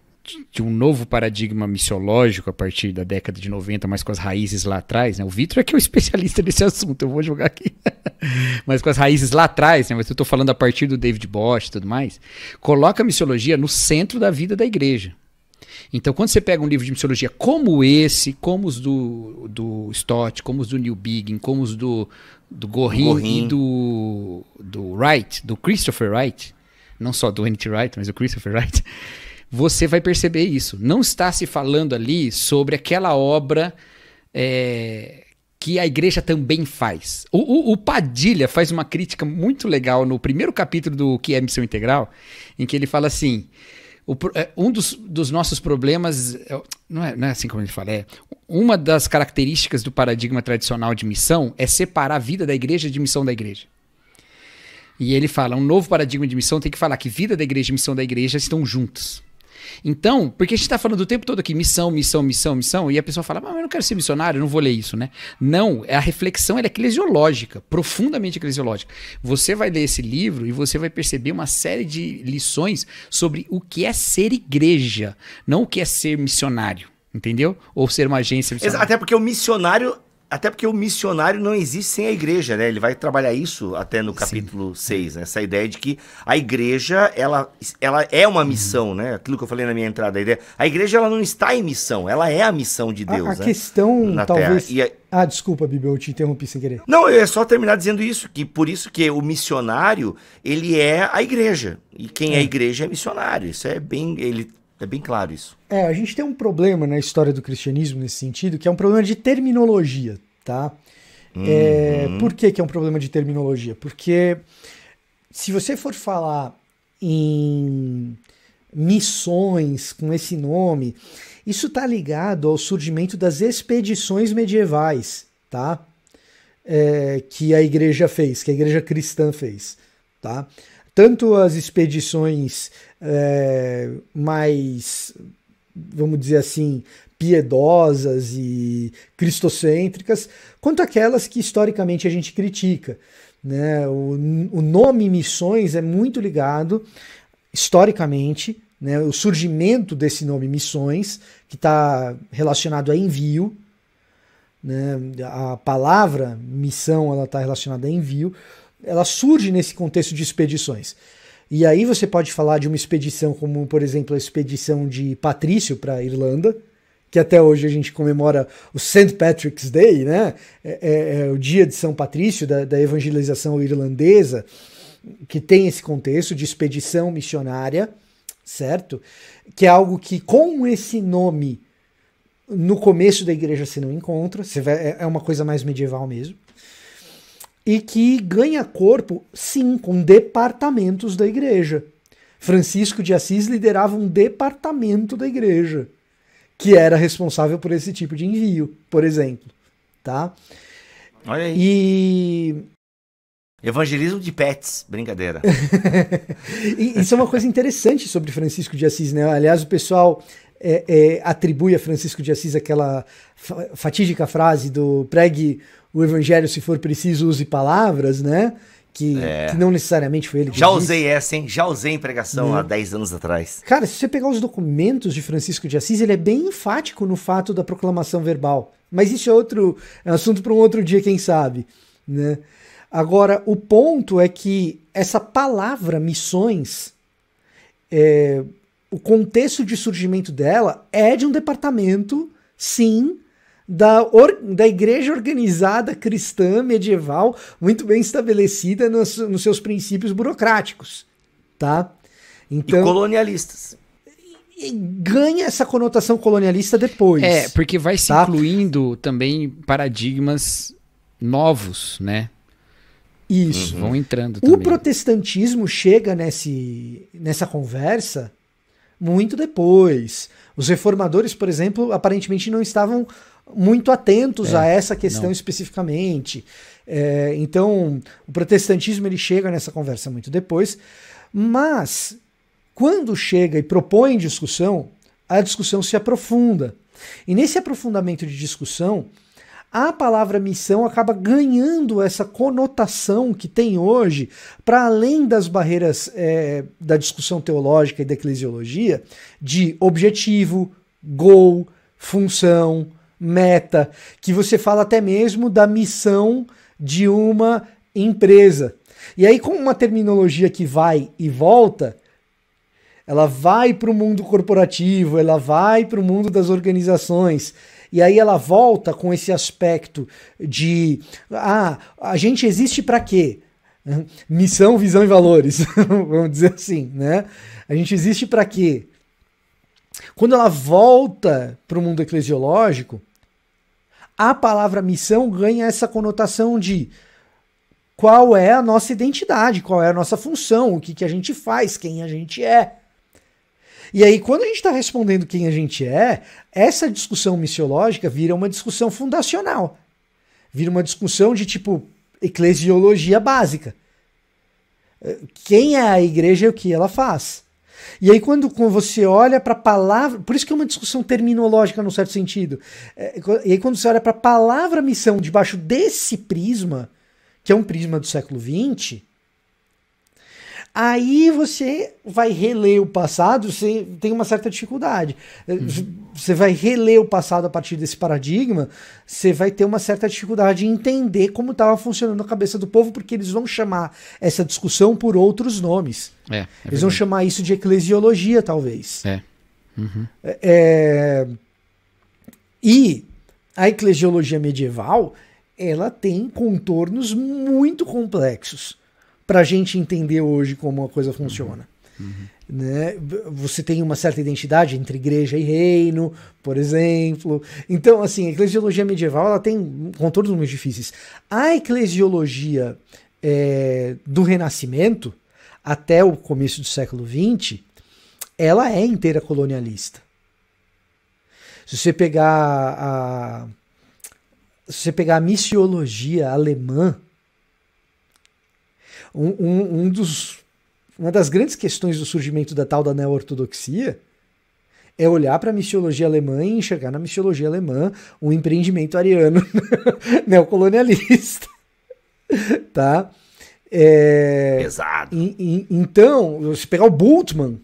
De um novo paradigma missiológico a partir da década de 90, mas com as raízes lá atrás, né? O Vitor é que é o especialista nesse assunto, eu vou jogar aqui. Mas com as raízes lá atrás, né? Mas eu estou falando a partir do David Bosch e tudo mais, coloca a missiologia no centro da vida da igreja. Então, quando você pega um livro de missiologia como esse, como os do Stott, como os do Neil Biggen, como os do Gorin e do Wright, do Christopher Wright, não só do N.T. Wright, mas do Christopher Wright, você vai perceber isso. Não está se falando ali sobre aquela obra que a igreja também faz. O Padilha faz uma crítica muito legal no primeiro capítulo do Que é Missão Integral, em que ele fala assim... Um dos nossos problemas, não é assim como ele fala, uma das características do paradigma tradicional de missão é separar a vida da igreja de missão da igreja. E ele fala, um novo paradigma de missão tem que falar que vida da igreja e missão da igreja estão juntas. Então, porque a gente está falando o tempo todo aqui, missão, missão, missão, missão, e a pessoa fala, mas eu não quero ser missionário, eu não vou ler isso, né? Não, a reflexão ela é eclesiológica, profundamente eclesiológica. Você vai ler esse livro e você vai perceber uma série de lições sobre o que é ser igreja, não o que é ser missionário, entendeu? Ou ser uma agência missionária. Até porque o missionário não existe sem a igreja, né? Ele vai trabalhar isso até no capítulo 6, né? Essa ideia de que a igreja, ela é uma missão, né? Aquilo que eu falei na minha entrada, a igreja ela não está em missão, ela é a missão de Deus, a questão, na talvez... Terra. Desculpa, Bibi, eu te interrompi sem querer. Não, é só terminar dizendo isso, que por isso que o missionário, ele é a igreja, e quem é a igreja é missionário, isso é bem claro isso. A gente tem um problema na história do cristianismo nesse sentido, que é um problema de terminologia, tá? Por que é um problema de terminologia? Porque se você for falar em missões com esse nome, isso está ligado ao surgimento das expedições medievais, tá? Que a igreja fez, que a igreja cristã fez, tá? Tanto as expedições mais, vamos dizer assim, piedosas e cristocêntricas, quanto aquelas que historicamente a gente critica, né? O nome missões é muito ligado, historicamente, né? O surgimento desse nome missões, que está relacionado a envio, né? A palavra missão ela está relacionada a envio, ela surge nesse contexto de expedições. E aí você pode falar de uma expedição como, por exemplo, a expedição de Patrício para a Irlanda, que até hoje a gente comemora o St. Patrick's Day, né? É o dia de São Patrício, da evangelização irlandesa, que tem esse contexto de expedição missionária, certo? Que é algo que com esse nome no começo da igreja você não encontra, é uma coisa mais medieval mesmo. E que ganha corpo, sim, com departamentos da igreja. Francisco de Assis liderava um departamento da igreja, que era responsável por esse tipo de envio, por exemplo. Tá? Olha aí. E... Evangelismo de pets, brincadeira. Isso é uma coisa interessante sobre Francisco de Assis, né? Aliás, o pessoal atribui a Francisco de Assis aquela fatídica frase do pregue o evangelho, se for preciso, use palavras, né? Que não necessariamente foi ele que já usei essa, hein? Já usei em pregação há 10 anos atrás. Cara, se você pegar os documentos de Francisco de Assis, ele é bem enfático no fato da proclamação verbal. Mas isso é assunto para um outro dia, quem sabe, né? Agora, o ponto é que essa palavra missões, o contexto de surgimento dela é de um departamento, sim, da igreja organizada cristã medieval, muito bem estabelecida nos seus princípios burocráticos, tá? Então, e colonialistas. Ganha essa conotação colonialista depois. Porque vai se incluindo também paradigmas novos, né? Isso. Vão entrando também. O protestantismo chega nessa conversa muito depois. Os reformadores, por exemplo, aparentemente não estavam muito atentos a essa questão especificamente. Então, o protestantismo ele chega nessa conversa muito depois, mas quando chega e propõe discussão, a discussão se aprofunda. E nesse aprofundamento de discussão, a palavra missão acaba ganhando essa conotação que tem hoje, para além das barreiras da discussão teológica e da eclesiologia, de objetivo, goal, função, meta, que você fala até mesmo da missão de uma empresa. E aí, com uma terminologia que vai e volta, ela vai para o mundo corporativo, ela vai para o mundo das organizações, e aí ela volta com esse aspecto de a gente existe para quê? Missão, visão e valores, vamos dizer assim, né? A gente existe para quê? Quando ela volta para o mundo eclesiológico, a palavra missão ganha essa conotação de qual é a nossa identidade, qual é a nossa função, o que a gente faz, quem a gente é. E aí, quando a gente está respondendo quem a gente é, essa discussão missiológica vira uma discussão fundacional. Vira uma discussão de tipo eclesiologia básica. Quem é a igreja e o que ela faz? E aí quando você olha para a palavra, por isso que é uma discussão terminológica num certo sentido, e aí quando você olha para a palavra missão debaixo desse prisma, que é um prisma do século XX, aí você vai reler o passado, você tem uma certa dificuldade. Você vai reler o passado a partir desse paradigma, você vai ter uma certa dificuldade em entender como estava funcionando a cabeça do povo, porque eles vão chamar essa discussão por outros nomes. Eles vão chamar isso de eclesiologia, talvez. E a eclesiologia medieval, ela tem contornos muito complexos para a gente entender hoje como a coisa funciona. Né? Você tem uma certa identidade entre igreja e reino, por exemplo. Então, assim, a eclesiologia medieval ela tem contornos muito difíceis. A eclesiologia do Renascimento, até o começo do século XX, ela é inteira colonialista. Se você pegar a missiologia alemã, uma das grandes questões do surgimento da tal da neo-ortodoxia é olhar para a missiologia alemã e enxergar na missiologia alemã um empreendimento ariano neocolonialista. Tá? Pesado. Então, se pegar o Bultmann,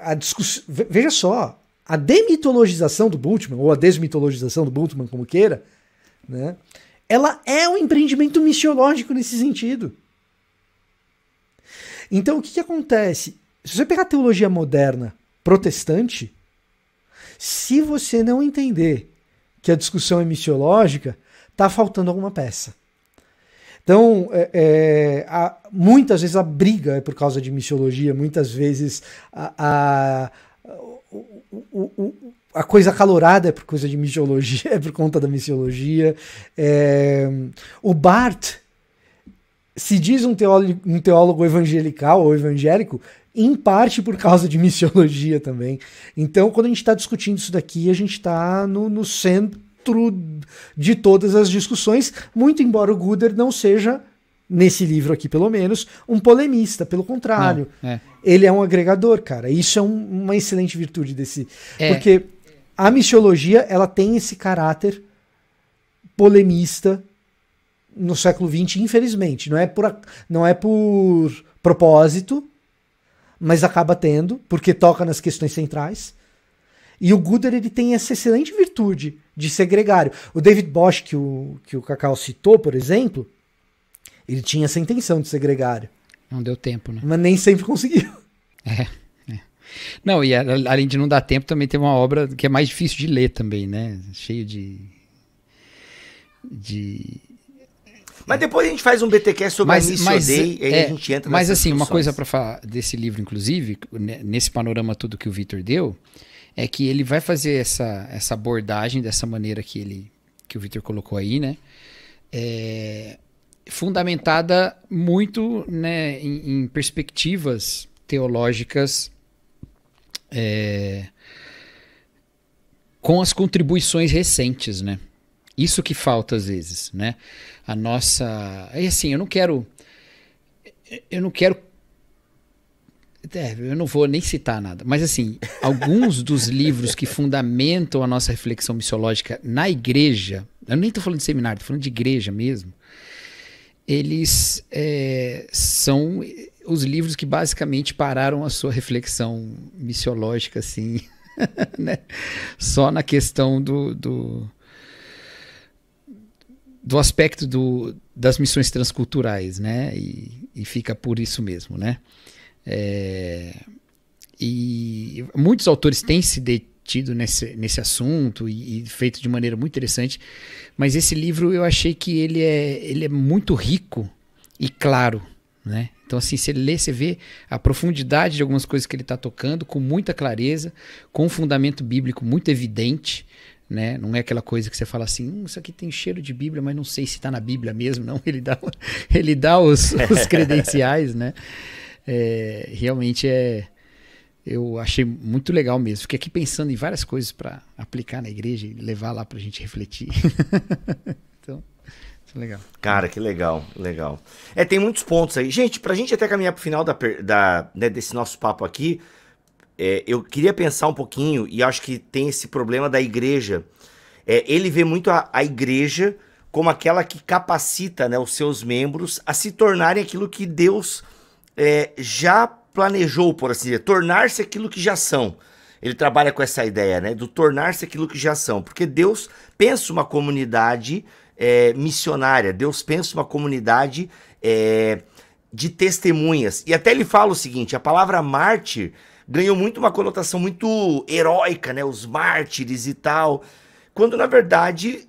a discussão, veja só, a demitologização do Bultmann, ou a desmitologização do Bultmann, como queira, né? Ela é um empreendimento missiológico nesse sentido. Então, o que acontece? Se você pegar a teologia moderna protestante, se você não entender que a discussão é missiológica, está faltando alguma peça. Então, muitas vezes a briga é por causa de missiologia, muitas vezes a coisa acalorada é por coisa de missiologia, é por conta da missiologia. O Barth se diz um teólogo evangelical ou evangélico, em parte por causa de missiologia também. Então, quando a gente está discutindo isso daqui, a gente está no centro de todas as discussões, muito embora o Guder não seja, nesse livro aqui pelo menos, um polemista, pelo contrário. Ele é um agregador, cara. Isso é uma excelente virtude desse... Porque a missiologia, ela tem esse caráter polemista no século XX, infelizmente. Não é por propósito, mas acaba tendo, porque toca nas questões centrais. E o Guder, ele tem essa excelente virtude de ser gregário. O David Bosch, que o Cacau citou, por exemplo, ele tinha essa intenção de ser gregário. Não deu tempo, né? Mas nem sempre conseguiu. Não, e além de não dar tempo, também tem uma obra que é mais difícil de ler também, né? Cheio de... Mas depois a gente faz um BTQ sobre a Missio Dei, e aí a gente entra Mas assim, uma coisa para falar desse livro, inclusive, nesse panorama todo que o Vitor deu, é que ele vai fazer essa abordagem dessa maneira que o Vitor colocou aí, né? Fundamentada muito, né, em perspectivas teológicas com as contribuições recentes, né? Isso que falta às vezes, né? A nossa... assim, eu não vou nem citar nada, mas assim, alguns dos livros que fundamentam a nossa reflexão missiológica na igreja, eu nem estou falando de seminário, estou falando de igreja mesmo, eles são os livros que basicamente pararam a sua reflexão missiológica, assim, né? Só na questão do aspecto das missões transculturais, né? E fica por isso mesmo, né? E muitos autores têm se detido nesse assunto e feito de maneira muito interessante, mas esse livro eu achei que ele é muito rico e claro, né? Então assim, você lê, você vê a profundidade de algumas coisas que ele está tocando com muita clareza, com um fundamento bíblico muito evidente, né? Não é aquela coisa que você fala assim, isso aqui tem cheiro de Bíblia, mas não sei se está na Bíblia mesmo. Não, ele dá os credenciais, né? Realmente eu achei muito legal mesmo. Fiquei aqui pensando em várias coisas para aplicar na igreja e levar lá para a gente refletir. Então, Legal. Cara, que legal, legal. Tem muitos pontos aí. Gente, pra gente até caminhar pro final né, desse nosso papo aqui, eu queria pensar um pouquinho, e acho que tem esse problema da igreja. Ele vê muito a igreja como aquela que capacita, né, os seus membros a se tornarem aquilo que Deus já planejou, por assim dizer, tornar-se aquilo que já são. Ele trabalha com essa ideia, né, do tornar-se aquilo que já são, porque Deus pensa uma comunidade missionária, Deus pensa uma comunidade de testemunhas. E até ele fala o seguinte, a palavra mártir ganhou muito uma conotação muito heróica, né, os mártires e tal, quando na verdade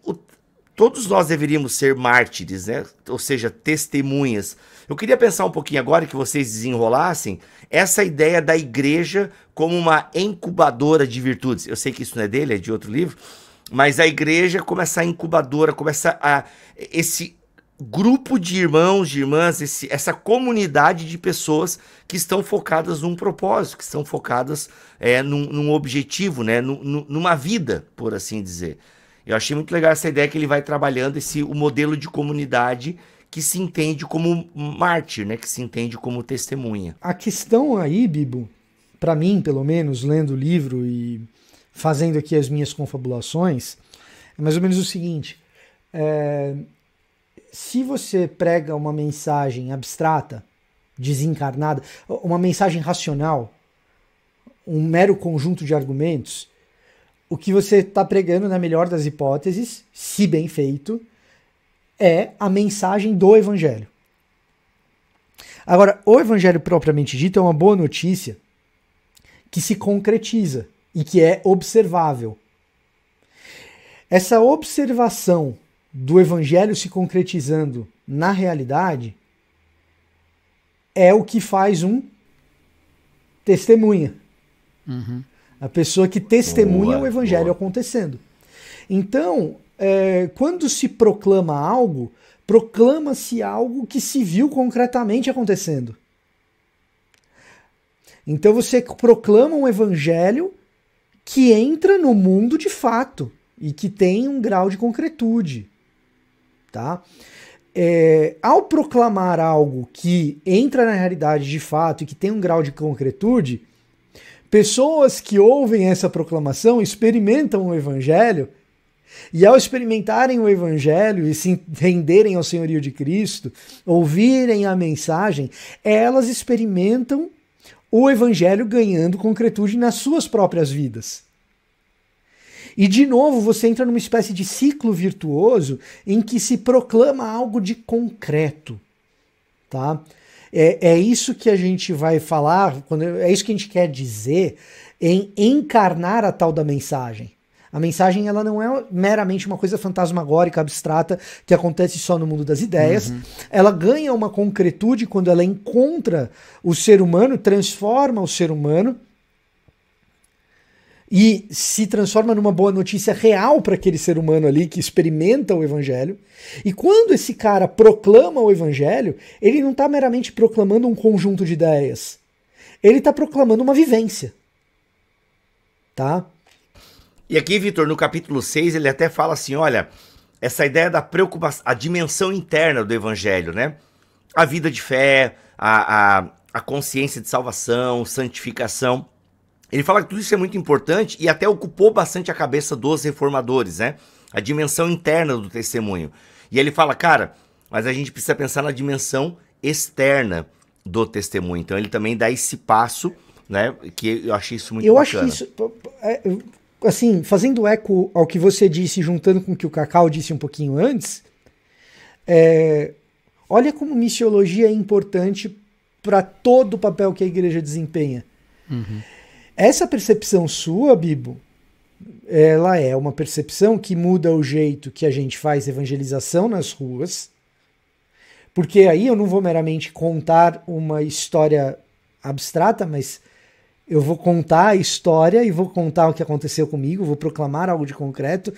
todos nós deveríamos ser mártires, né, ou seja, testemunhas. Eu queria pensar um pouquinho agora que vocês desenrolassem essa ideia da igreja como uma incubadora de virtudes. Eu sei que isso não é dele, é de outro livro, mas a igreja como essa incubadora, como esse grupo de irmãos, de irmãs, essa comunidade de pessoas que estão focadas num propósito, que estão focadas num objetivo, né, numa vida, por assim dizer. Eu achei muito legal essa ideia que ele vai trabalhando o modelo de comunidade que se entende como mártir, né, que se entende como testemunha. A questão aí, Bibo, para mim, pelo menos, lendo o livro e fazendo aqui as minhas confabulações, é mais ou menos o seguinte: se você prega uma mensagem abstrata, desencarnada, uma mensagem racional, um mero conjunto de argumentos, o que você está pregando, na melhor das hipóteses, se bem feito, é a mensagem do Evangelho. Agora, o Evangelho propriamente dito é uma boa notícia que se concretiza e que é observável. Essa observação do Evangelho se concretizando na realidade é o que faz um testemunha. Uhum. A pessoa que testemunha o Evangelho acontecendo. Então, quando se proclama algo, proclama-se algo que se viu concretamente acontecendo. Então você proclama um Evangelho que entra no mundo de fato e que tem um grau de concretude. Tá? Ao proclamar algo que entra na realidade de fato e que tem um grau de concretude, pessoas que ouvem essa proclamação experimentam o Evangelho, e ao experimentarem o Evangelho e se renderem ao senhorio de Cristo, ouvirem a mensagem, elas experimentam o Evangelho ganhando concretude nas suas próprias vidas. E de novo você entra numa espécie de ciclo virtuoso em que se proclama algo de concreto. Tá? É isso que a gente vai falar, é isso que a gente quer dizer em encarnar a tal da mensagem. A mensagem ela não é meramente uma coisa fantasmagórica, abstrata, que acontece só no mundo das ideias. Uhum. Ela ganha uma concretude quando ela encontra o ser humano, transforma o ser humano e se transforma numa boa notícia real para aquele ser humano ali que experimenta o Evangelho. E quando esse cara proclama o Evangelho, ele não está meramente proclamando um conjunto de ideias. Ele está proclamando uma vivência. Tá? E aqui, Vitor, no capítulo 6, ele até fala assim, olha, essa ideia da preocupação, a dimensão interna do Evangelho, né? A vida de fé, a consciência de salvação, santificação. Ele fala que tudo isso é muito importante e até ocupou bastante a cabeça dos reformadores, né? A dimensão interna do testemunho. E ele fala, cara, mas a gente precisa pensar na dimensão externa do testemunho. Então ele também dá esse passo, né? Que eu achei isso muito bacana. Eu acho isso... Assim, fazendo eco ao que você disse, juntando com o que o Cacau disse um pouquinho antes, olha como missiologia é importante para todo o papel que a igreja desempenha. Uhum. Essa percepção sua, Bibo, ela é uma percepção que muda o jeito que a gente faz evangelização nas ruas, porque aí eu não vou meramente contar uma história abstrata, mas eu vou contar a história e vou contar o que aconteceu comigo, vou proclamar algo de concreto.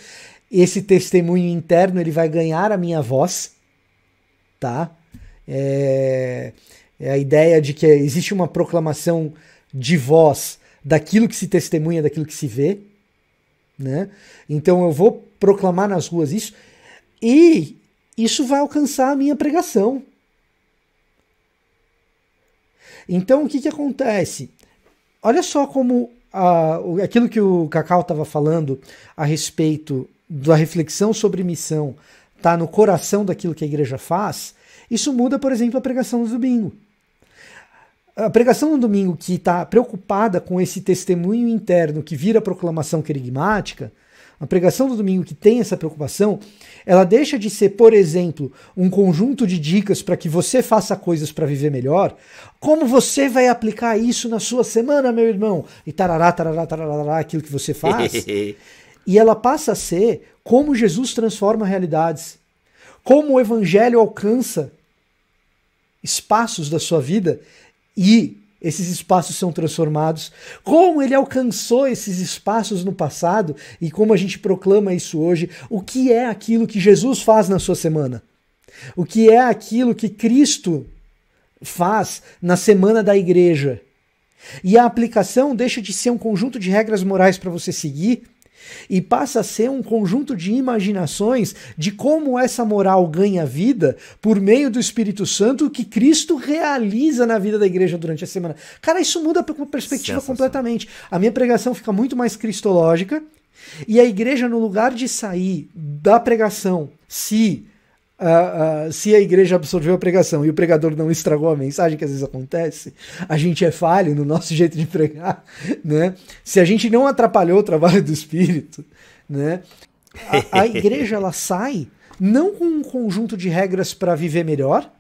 Esse testemunho interno ele vai ganhar a minha voz, tá? É a ideia de que existe uma proclamação de voz daquilo que se testemunha, daquilo que se vê, né? Então eu vou proclamar nas ruas isso. E isso vai alcançar a minha pregação. Então, o que acontece? Olha só como aquilo que o Cacau estava falando a respeito da reflexão sobre missão está no coração daquilo que a igreja faz. Isso muda, por exemplo, a pregação no domingo. A pregação no domingo que está preocupada com esse testemunho interno que vira proclamação querigmática, a pregação do domingo que tem essa preocupação, ela deixa de ser, por exemplo, um conjunto de dicas para que você faça coisas para viver melhor. Como você vai aplicar isso na sua semana, meu irmão? E tarará, tarará, tarará, aquilo que você faz. E ela passa a ser como Jesus transforma realidades. Como o evangelho alcança espaços da sua vida e esses espaços são transformados, como ele alcançou esses espaços no passado e como a gente proclama isso hoje, o que é aquilo que Jesus faz na sua semana, o que é aquilo que Cristo faz na semana da igreja. E a aplicação deixa de ser um conjunto de regras morais para você seguir e passa a ser um conjunto de imaginações de como essa moral ganha vida por meio do Espírito Santo que Cristo realiza na vida da igreja durante a semana. Cara, isso muda a perspectiva completamente. A minha pregação fica muito mais cristológica e a igreja, no lugar de sair da pregação, se a igreja absorveu a pregação e o pregador não estragou a mensagem, que às vezes acontece, a gente é falho no nosso jeito de pregar, né? Se a gente não atrapalhou o trabalho do Espírito, né? A igreja, ela sai não com um conjunto de regras para viver melhor,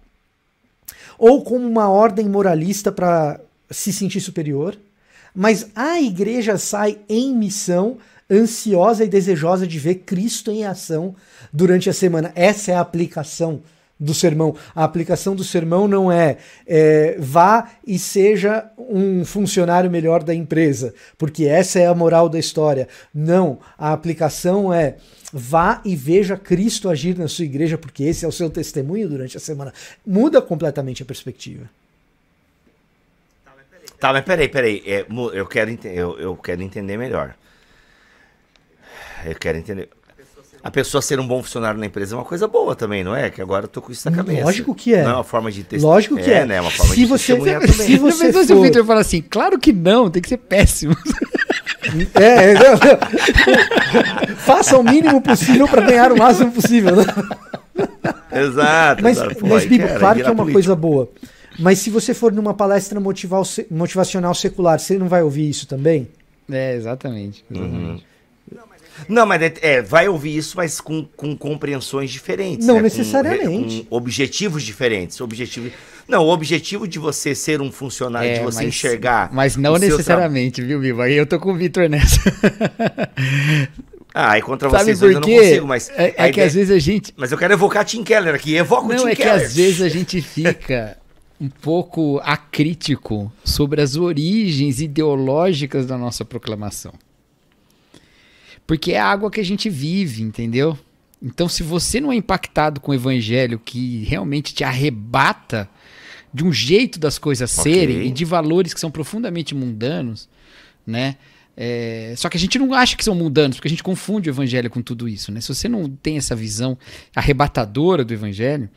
ou com uma ordem moralista para se sentir superior, mas a igreja sai em missão, ansiosa e desejosa de ver Cristo em ação durante a semana. Essa é a aplicação do sermão. A aplicação do sermão não é vá e seja um funcionário melhor da empresa, porque essa é a moral da história. Não, a aplicação é vá e veja Cristo agir na sua igreja, porque esse é o seu testemunho durante a semana. Muda completamente a perspectiva. Tá, mas peraí. Eu quero entender melhor. Eu quero entender. A pessoa ser um bom funcionário na empresa é uma coisa boa também, não é? Que agora eu tô com isso na cabeça. Lógico que é. Não é uma forma de Lógico que é. Né? É uma forma se de você, testemunhar também. Se você for... Se o Victor fala assim, claro que não, tem que ser péssimo. Faça o mínimo possível para ganhar o máximo possível. Né? Exato. Mas Bibo, claro que é uma coisa boa. Mas se você for numa palestra motivacional secular, você não vai ouvir isso também? Exatamente. Não, mas vai ouvir isso, mas com compreensões diferentes. Não né? necessariamente. Com objetivos diferentes. O objetivo de você ser um funcionário, de você enxergar... Mas não necessariamente, viu, Bibo? Aí eu tô com o Victor nessa. E contra vocês eu não consigo, mas... que às vezes a gente... Mas eu quero evocar Tim Keller aqui, evoca o Tim Keller. Que às vezes a gente fica um pouco acrítico sobre as origens ideológicas da nossa proclamação. Porque é a água que a gente vive, entendeu? Então, se você não é impactado com o evangelho que realmente te arrebata de um jeito das coisas serem e de valores que são profundamente mundanos, né? Só que a gente não acha que são mundanos, porque a gente confunde o evangelho com tudo isso, né? Se você não tem essa visão arrebatadora do evangelho,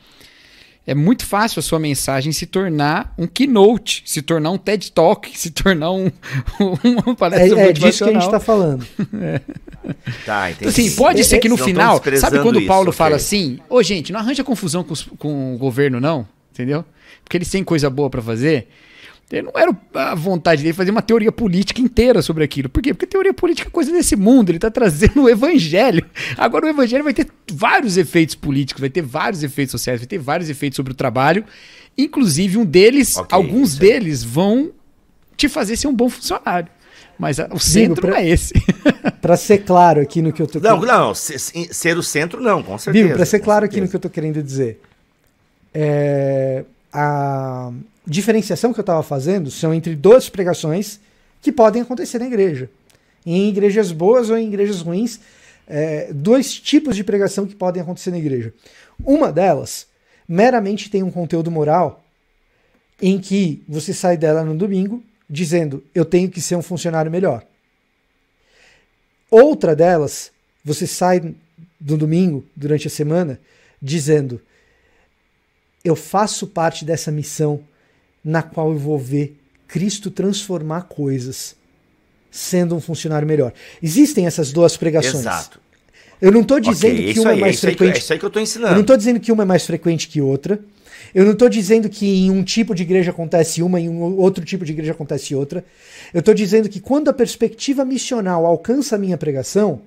é muito fácil a sua mensagem se tornar um keynote, se tornar um TED Talk, se tornar uma palestra motivacional. É disso que a gente está falando. Tá, entendi. Assim, pode ser que no final, sabe quando o Paulo fala assim, gente, não arranja confusão com o governo não, entendeu? Porque eles têm coisa boa para fazer. Não era a vontade dele fazer uma teoria política inteira sobre aquilo. Por quê? Porque teoria política é coisa desse mundo. Ele está trazendo o evangelho. Agora o evangelho vai ter vários efeitos políticos, vai ter vários efeitos sociais, vai ter vários efeitos sobre o trabalho. Inclusive um deles, alguns deles vão te fazer ser um bom funcionário. Mas o centro não é esse. Para ser claro aqui no que eu tô querendo... Não, ser o centro não, com certeza. Para ser claro aqui no que eu tô querendo dizer. A diferenciação que eu estava fazendo são entre duas pregações que podem acontecer na igreja. Em igrejas boas ou em igrejas ruins, dois tipos de pregação que podem acontecer na igreja. Uma delas meramente tem um conteúdo moral em que você sai dela no domingo dizendo, eu tenho que ser um funcionário melhor. Outra delas, você sai do domingo, durante a semana, dizendo: eu faço parte dessa missão na qual eu vou ver Cristo transformar coisas, sendo um funcionário melhor. Existem essas duas pregações. Exato. Eu não estou dizendo que uma é mais frequente. É isso aí que eu estou ensinando. Eu não estou dizendo que uma é mais frequente que outra. Eu não estou dizendo que em um tipo de igreja acontece uma e em um outro tipo de igreja acontece outra. Eu estou dizendo que quando a perspectiva missional alcança a minha pregação,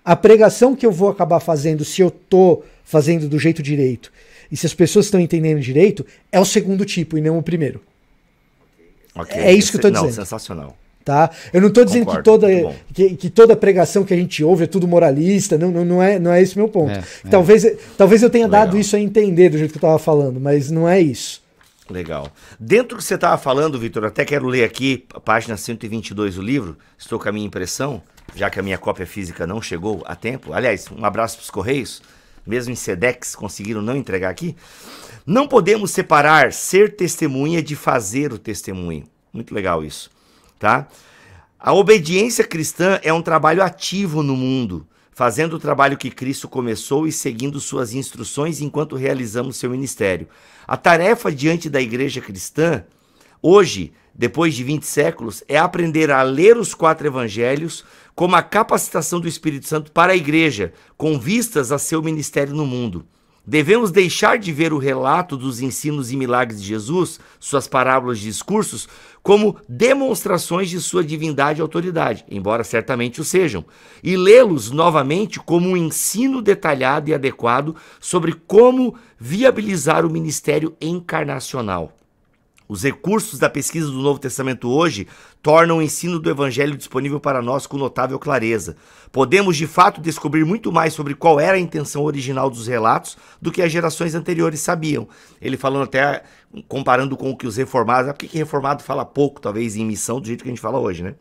a pregação que eu vou acabar fazendo, se eu estou fazendo do jeito direito, e se as pessoas estão entendendo direito, é o segundo tipo e não o primeiro. Okay. É isso que eu estou dizendo. Não, sensacional. Tá? Eu não estou dizendo que toda pregação que a gente ouve é tudo moralista, não é esse o meu ponto. Talvez eu tenha dado isso a entender do jeito que eu estava falando, mas não é isso. Legal. Dentro do que você estava falando, Vitor, até quero ler aqui, página 122 do livro, estou com a minha impressão, já que a minha cópia física não chegou a tempo. Aliás, um abraço para os Correios, mesmo em Sedex, conseguiram não entregar aqui. Não podemos separar ser testemunha de fazer o testemunho. Muito legal isso. Tá? A obediência cristã é um trabalho ativo no mundo, fazendo o trabalho que Cristo começou e seguindo suas instruções enquanto realizamos seu ministério. A tarefa diante da igreja cristã, hoje, depois de 20 séculos, é aprender a ler os 4 evangelhos como a capacitação do Espírito Santo para a igreja, com vistas a seu ministério no mundo. Devemos deixar de ver o relato dos ensinos e milagres de Jesus, suas parábolas e discursos, como demonstrações de sua divindade e autoridade, embora certamente o sejam, e lê-los novamente como um ensino detalhado e adequado sobre como viabilizar o ministério encarnacional. Os recursos da pesquisa do Novo Testamento hoje tornam o ensino do Evangelho disponível para nós com notável clareza. Podemos, de fato, descobrir muito mais sobre qual era a intenção original dos relatos do que as gerações anteriores sabiam. Ele falando até, comparando com o que os reformados... Por que reformado fala pouco, talvez, em missão, do jeito que a gente fala hoje, né?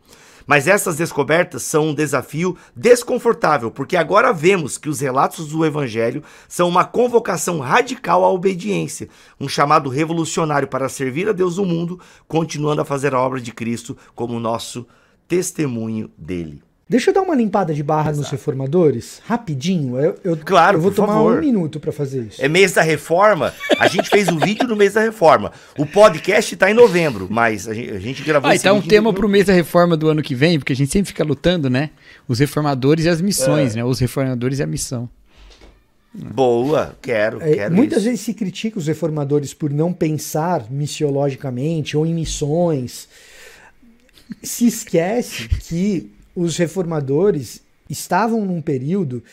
Mas essas descobertas são um desafio desconfortável, porque agora vemos que os relatos do Evangelho são uma convocação radical à obediência, um chamado revolucionário para servir a Deus no mundo, continuando a fazer a obra de Cristo como nosso testemunho dele. Deixa eu dar uma limpada de barra nos reformadores, rapidinho. Claro, eu vou por tomar favor. 1 minuto para fazer isso. É mês da reforma. A gente fez um vídeo no mês da reforma. O podcast está em novembro, mas a gente gravou esse vídeo. Ah, então um tema para o mês da reforma do ano que vem, porque a gente sempre fica lutando, né? Os reformadores e as missões, né? Os reformadores e a missão. Boa, quero muitas isso. vezes se critica os reformadores por não pensar missiologicamente ou em missões. Se esquece que os reformadores estavam num período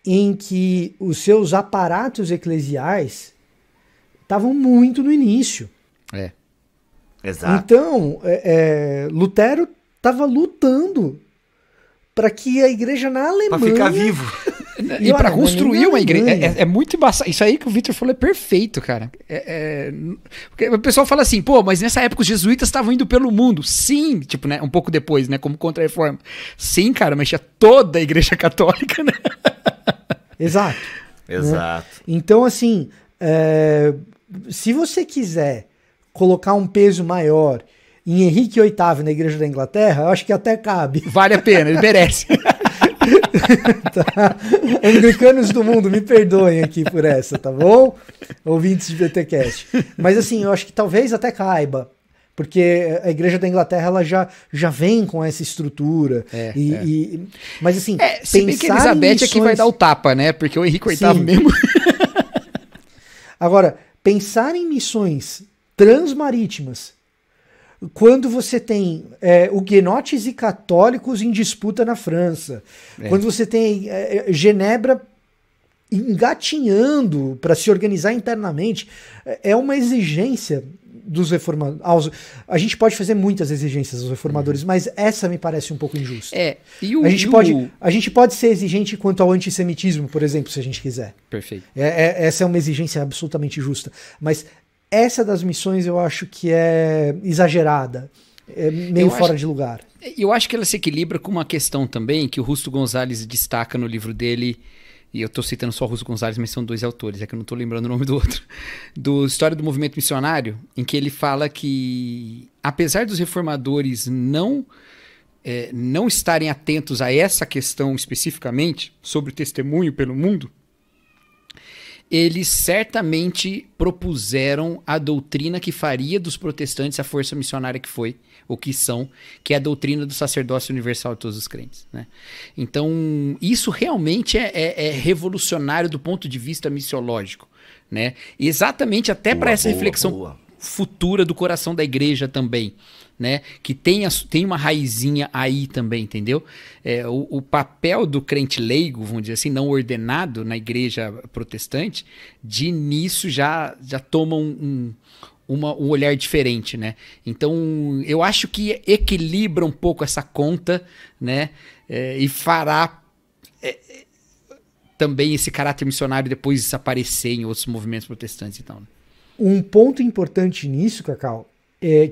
em que os seus aparatos eclesiais estavam muito no início. É. Exato. Então, Lutero estava lutando para que a igreja na Alemanha... Para ficar vivo. E para construir uma igreja. É muito embaçado. Isso aí que o Vitor falou é perfeito, cara. Porque o pessoal fala assim, pô, mas nessa época os jesuítas estavam indo pelo mundo. Sim, tipo, né? Um pouco depois, né? Como contra-reforma. Sim, cara, mas tinha toda a igreja católica, né? Exato. Exato. Né? Então, assim, se você quiser colocar um peso maior em Henrique VIII na igreja da Inglaterra, eu acho que até cabe. Vale a pena, ele merece. Tá. Anglicanos do mundo, me perdoem aqui por essa, tá bom? Ouvintes de BTcast. Mas assim, eu acho que talvez até caiba, porque a igreja da Inglaterra ela já vem com essa estrutura. Mas assim, se bem que a Elizabeth é que vai dar o tapa, né? Porque o Henrique VIII mesmo... Agora, pensar em missões transmarítimas, quando você tem huguenotes e católicos em disputa na França, quando você tem Genebra engatinhando para se organizar internamente, é uma exigência dos reformadores. A gente pode fazer muitas exigências aos reformadores, mas essa me parece um pouco injusta. A gente pode ser exigente quanto ao antissemitismo, por exemplo, se a gente quiser. Perfeito. Essa é uma exigência absolutamente justa. Mas essa das missões eu acho que é exagerada, meio fora de lugar. Eu acho que ela se equilibra com uma questão também que o Rusto Gonzalez destaca no livro dele, e eu estou citando só o Rusto Gonzalez, mas são 2 autores, é que eu não estou lembrando o nome do outro, do História do Movimento Missionário, em que ele fala que, apesar dos reformadores não estarem atentos a essa questão especificamente, sobre o testemunho pelo mundo, eles certamente propuseram a doutrina que faria dos protestantes a força missionária que foi, ou que são, que é a doutrina do sacerdócio universal de todos os crentes, né? Então, isso realmente é revolucionário do ponto de vista missiológico, né? Exatamente até para essa reflexão futura do coração da igreja também, né? Que tem uma raizinha aí também, entendeu? O papel do crente leigo, vamos dizer assim, não ordenado na igreja protestante, de início já toma um olhar diferente, né? Então, eu acho que equilibra um pouco essa conta, né? E fará também esse caráter missionário depois aparecer em outros movimentos protestantes e tal. Um ponto importante nisso, Cacau,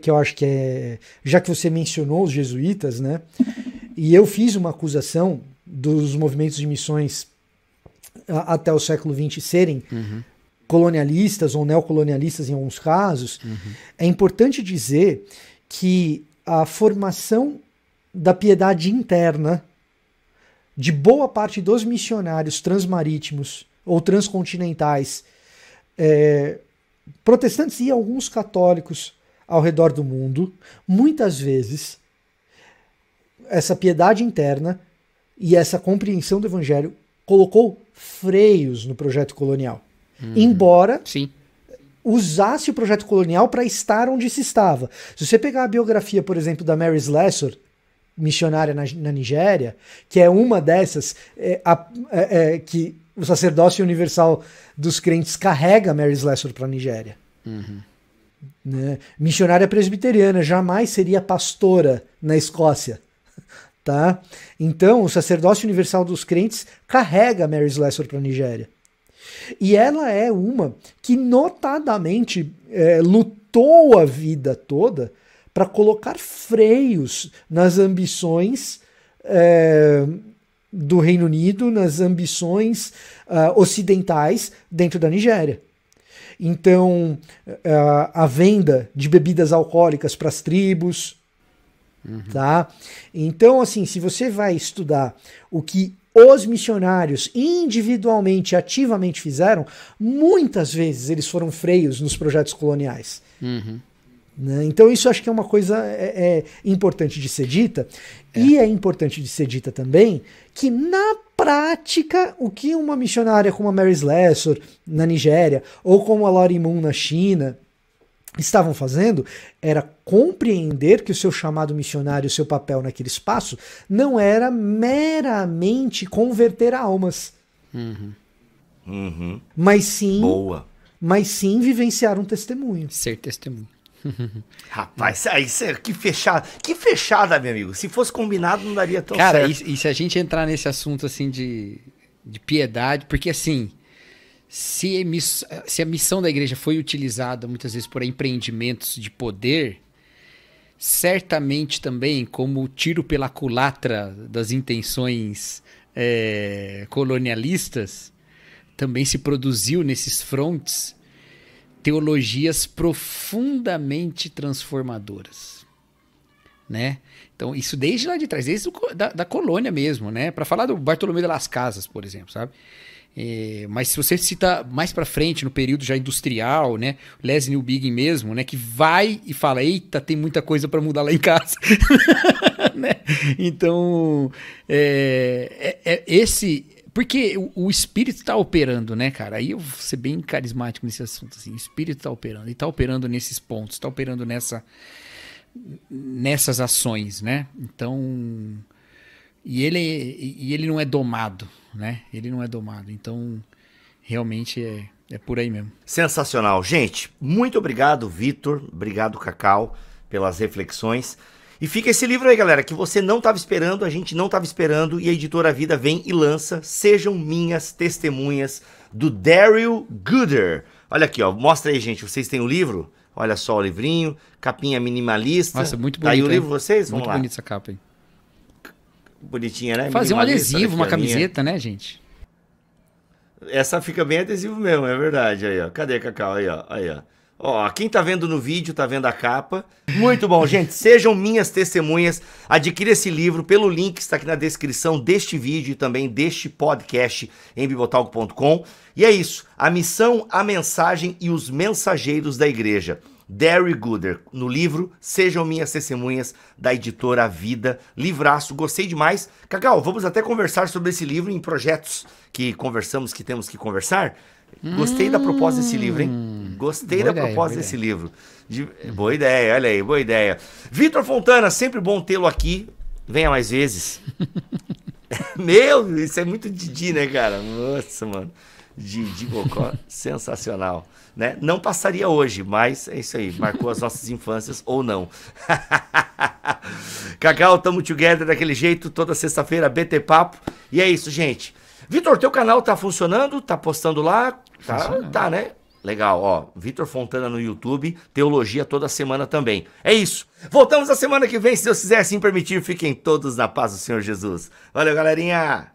que eu acho que já que você mencionou os jesuítas, né? E eu fiz uma acusação dos movimentos de missões até o século XX serem colonialistas ou neocolonialistas em alguns casos. É importante dizer que a formação da piedade interna de boa parte dos missionários transmarítimos ou transcontinentais, protestantes e alguns católicos ao redor do mundo, muitas vezes essa piedade interna e essa compreensão do evangelho colocou freios no projeto colonial. Embora usasse o projeto colonial para estar onde se estava. Se você pegar a biografia, por exemplo, da Mary Slessor, missionária na Nigéria, que é uma dessas que o sacerdócio universal dos crentes carrega Mary Slessor para a Nigéria. Né? Missionária presbiteriana, jamais seria pastora na Escócia. Tá? Então, o sacerdócio universal dos crentes carrega Mary Slessor para a Nigéria. E ela é uma que notadamente lutou a vida toda para colocar freios nas ambições do Reino Unido, nas ambições ocidentais dentro da Nigéria. Então, a venda de bebidas alcoólicas para as tribos, tá? Então, assim, se você vai estudar o que os missionários individualmente, ativamente fizeram, muitas vezes eles foram freios nos projetos coloniais. Né? Então isso acho que é uma coisa importante de ser dita. E é importante de ser dita também que na prática o que uma missionária como a Mary Slessor na Nigéria ou como a Lottie Moon na China estavam fazendo era compreender que o seu chamado missionário, o seu papel naquele espaço não era meramente converter almas, mas sim vivenciar um testemunho. Ser testemunho. Rapaz, que fechada, meu amigo. Se fosse combinado, não daria tão certo. Cara, e se a gente entrar nesse assunto assim de piedade, porque assim, se a missão da igreja foi utilizada muitas vezes por empreendimentos de poder, certamente também como tiro pela culatra das intenções colonialistas, também se produziu nesses frontes teologias profundamente transformadoras, né? Então, isso desde lá de trás, desde da colônia mesmo, né? Para falar do Bartolomeu de Las Casas, por exemplo, sabe? Mas se você cita mais para frente, no período já industrial, né? Leslie Newbigin mesmo, né? Que vai e fala, eita, tem muita coisa para mudar lá em casa. Né? Então, porque o espírito está operando, né, cara? Aí eu vou ser bem carismático nesse assunto, assim. O espírito está operando, e está operando nesses pontos, está operando nessas ações, né? Então, e ele não é domado, né? Ele não é domado, então realmente é por aí mesmo. Sensacional. Gente, muito obrigado, Vitor, obrigado, Cacau, pelas reflexões. E fica esse livro aí, galera, que você não estava esperando, a gente não estava esperando, e a Editora Vida vem e lança Sejam Minhas Testemunhas, do Daryl Gooder. Olha aqui, ó, mostra aí, gente, vocês têm o livro? Olha só o livrinho, capinha minimalista. Nossa, muito bonito. Tá aí o livro, vocês? Vamos lá. Muito bonita essa capa aí. Bonitinha, né? Fazer um adesivo, uma camiseta, né, gente? Essa fica bem adesivo mesmo, é verdade. Aí, ó. Cadê, Cacau? Aí, ó. Aí, ó. Ó, quem tá vendo no vídeo, tá vendo a capa. Muito bom, gente. Sejam minhas testemunhas. Adquira esse livro pelo link que está aqui na descrição deste vídeo e também deste podcast em bibotalk.com. E é isso. A missão, a mensagem e os mensageiros da igreja. Derry Gooder, no livro Sejam Minhas Testemunhas, da editora Vida. Livraço, gostei demais. Cacau, vamos até conversar sobre esse livro em projetos que conversamos, que temos que conversar. Gostei da proposta desse livro, hein? Gostei da proposta desse livro. Boa ideia, olha aí, boa ideia. Vitor Fontana, sempre bom tê-lo aqui. Venha mais vezes. Meu, isso é muito Didi, né, cara? Nossa, mano. Didi Bocó, sensacional. Né? Não passaria hoje, mas é isso aí. Marcou as nossas infâncias ou não. Cacau, tamo together daquele jeito. Toda sexta-feira, BT Papo. E é isso, gente. Vitor, teu canal tá funcionando? Tá postando lá? Tá, né? Legal, ó. Vitor Fontana no YouTube, teologia toda semana também. É isso. Voltamos a semana que vem, se Deus quiser assim permitir. Fiquem todos na paz do Senhor Jesus. Valeu, galerinha!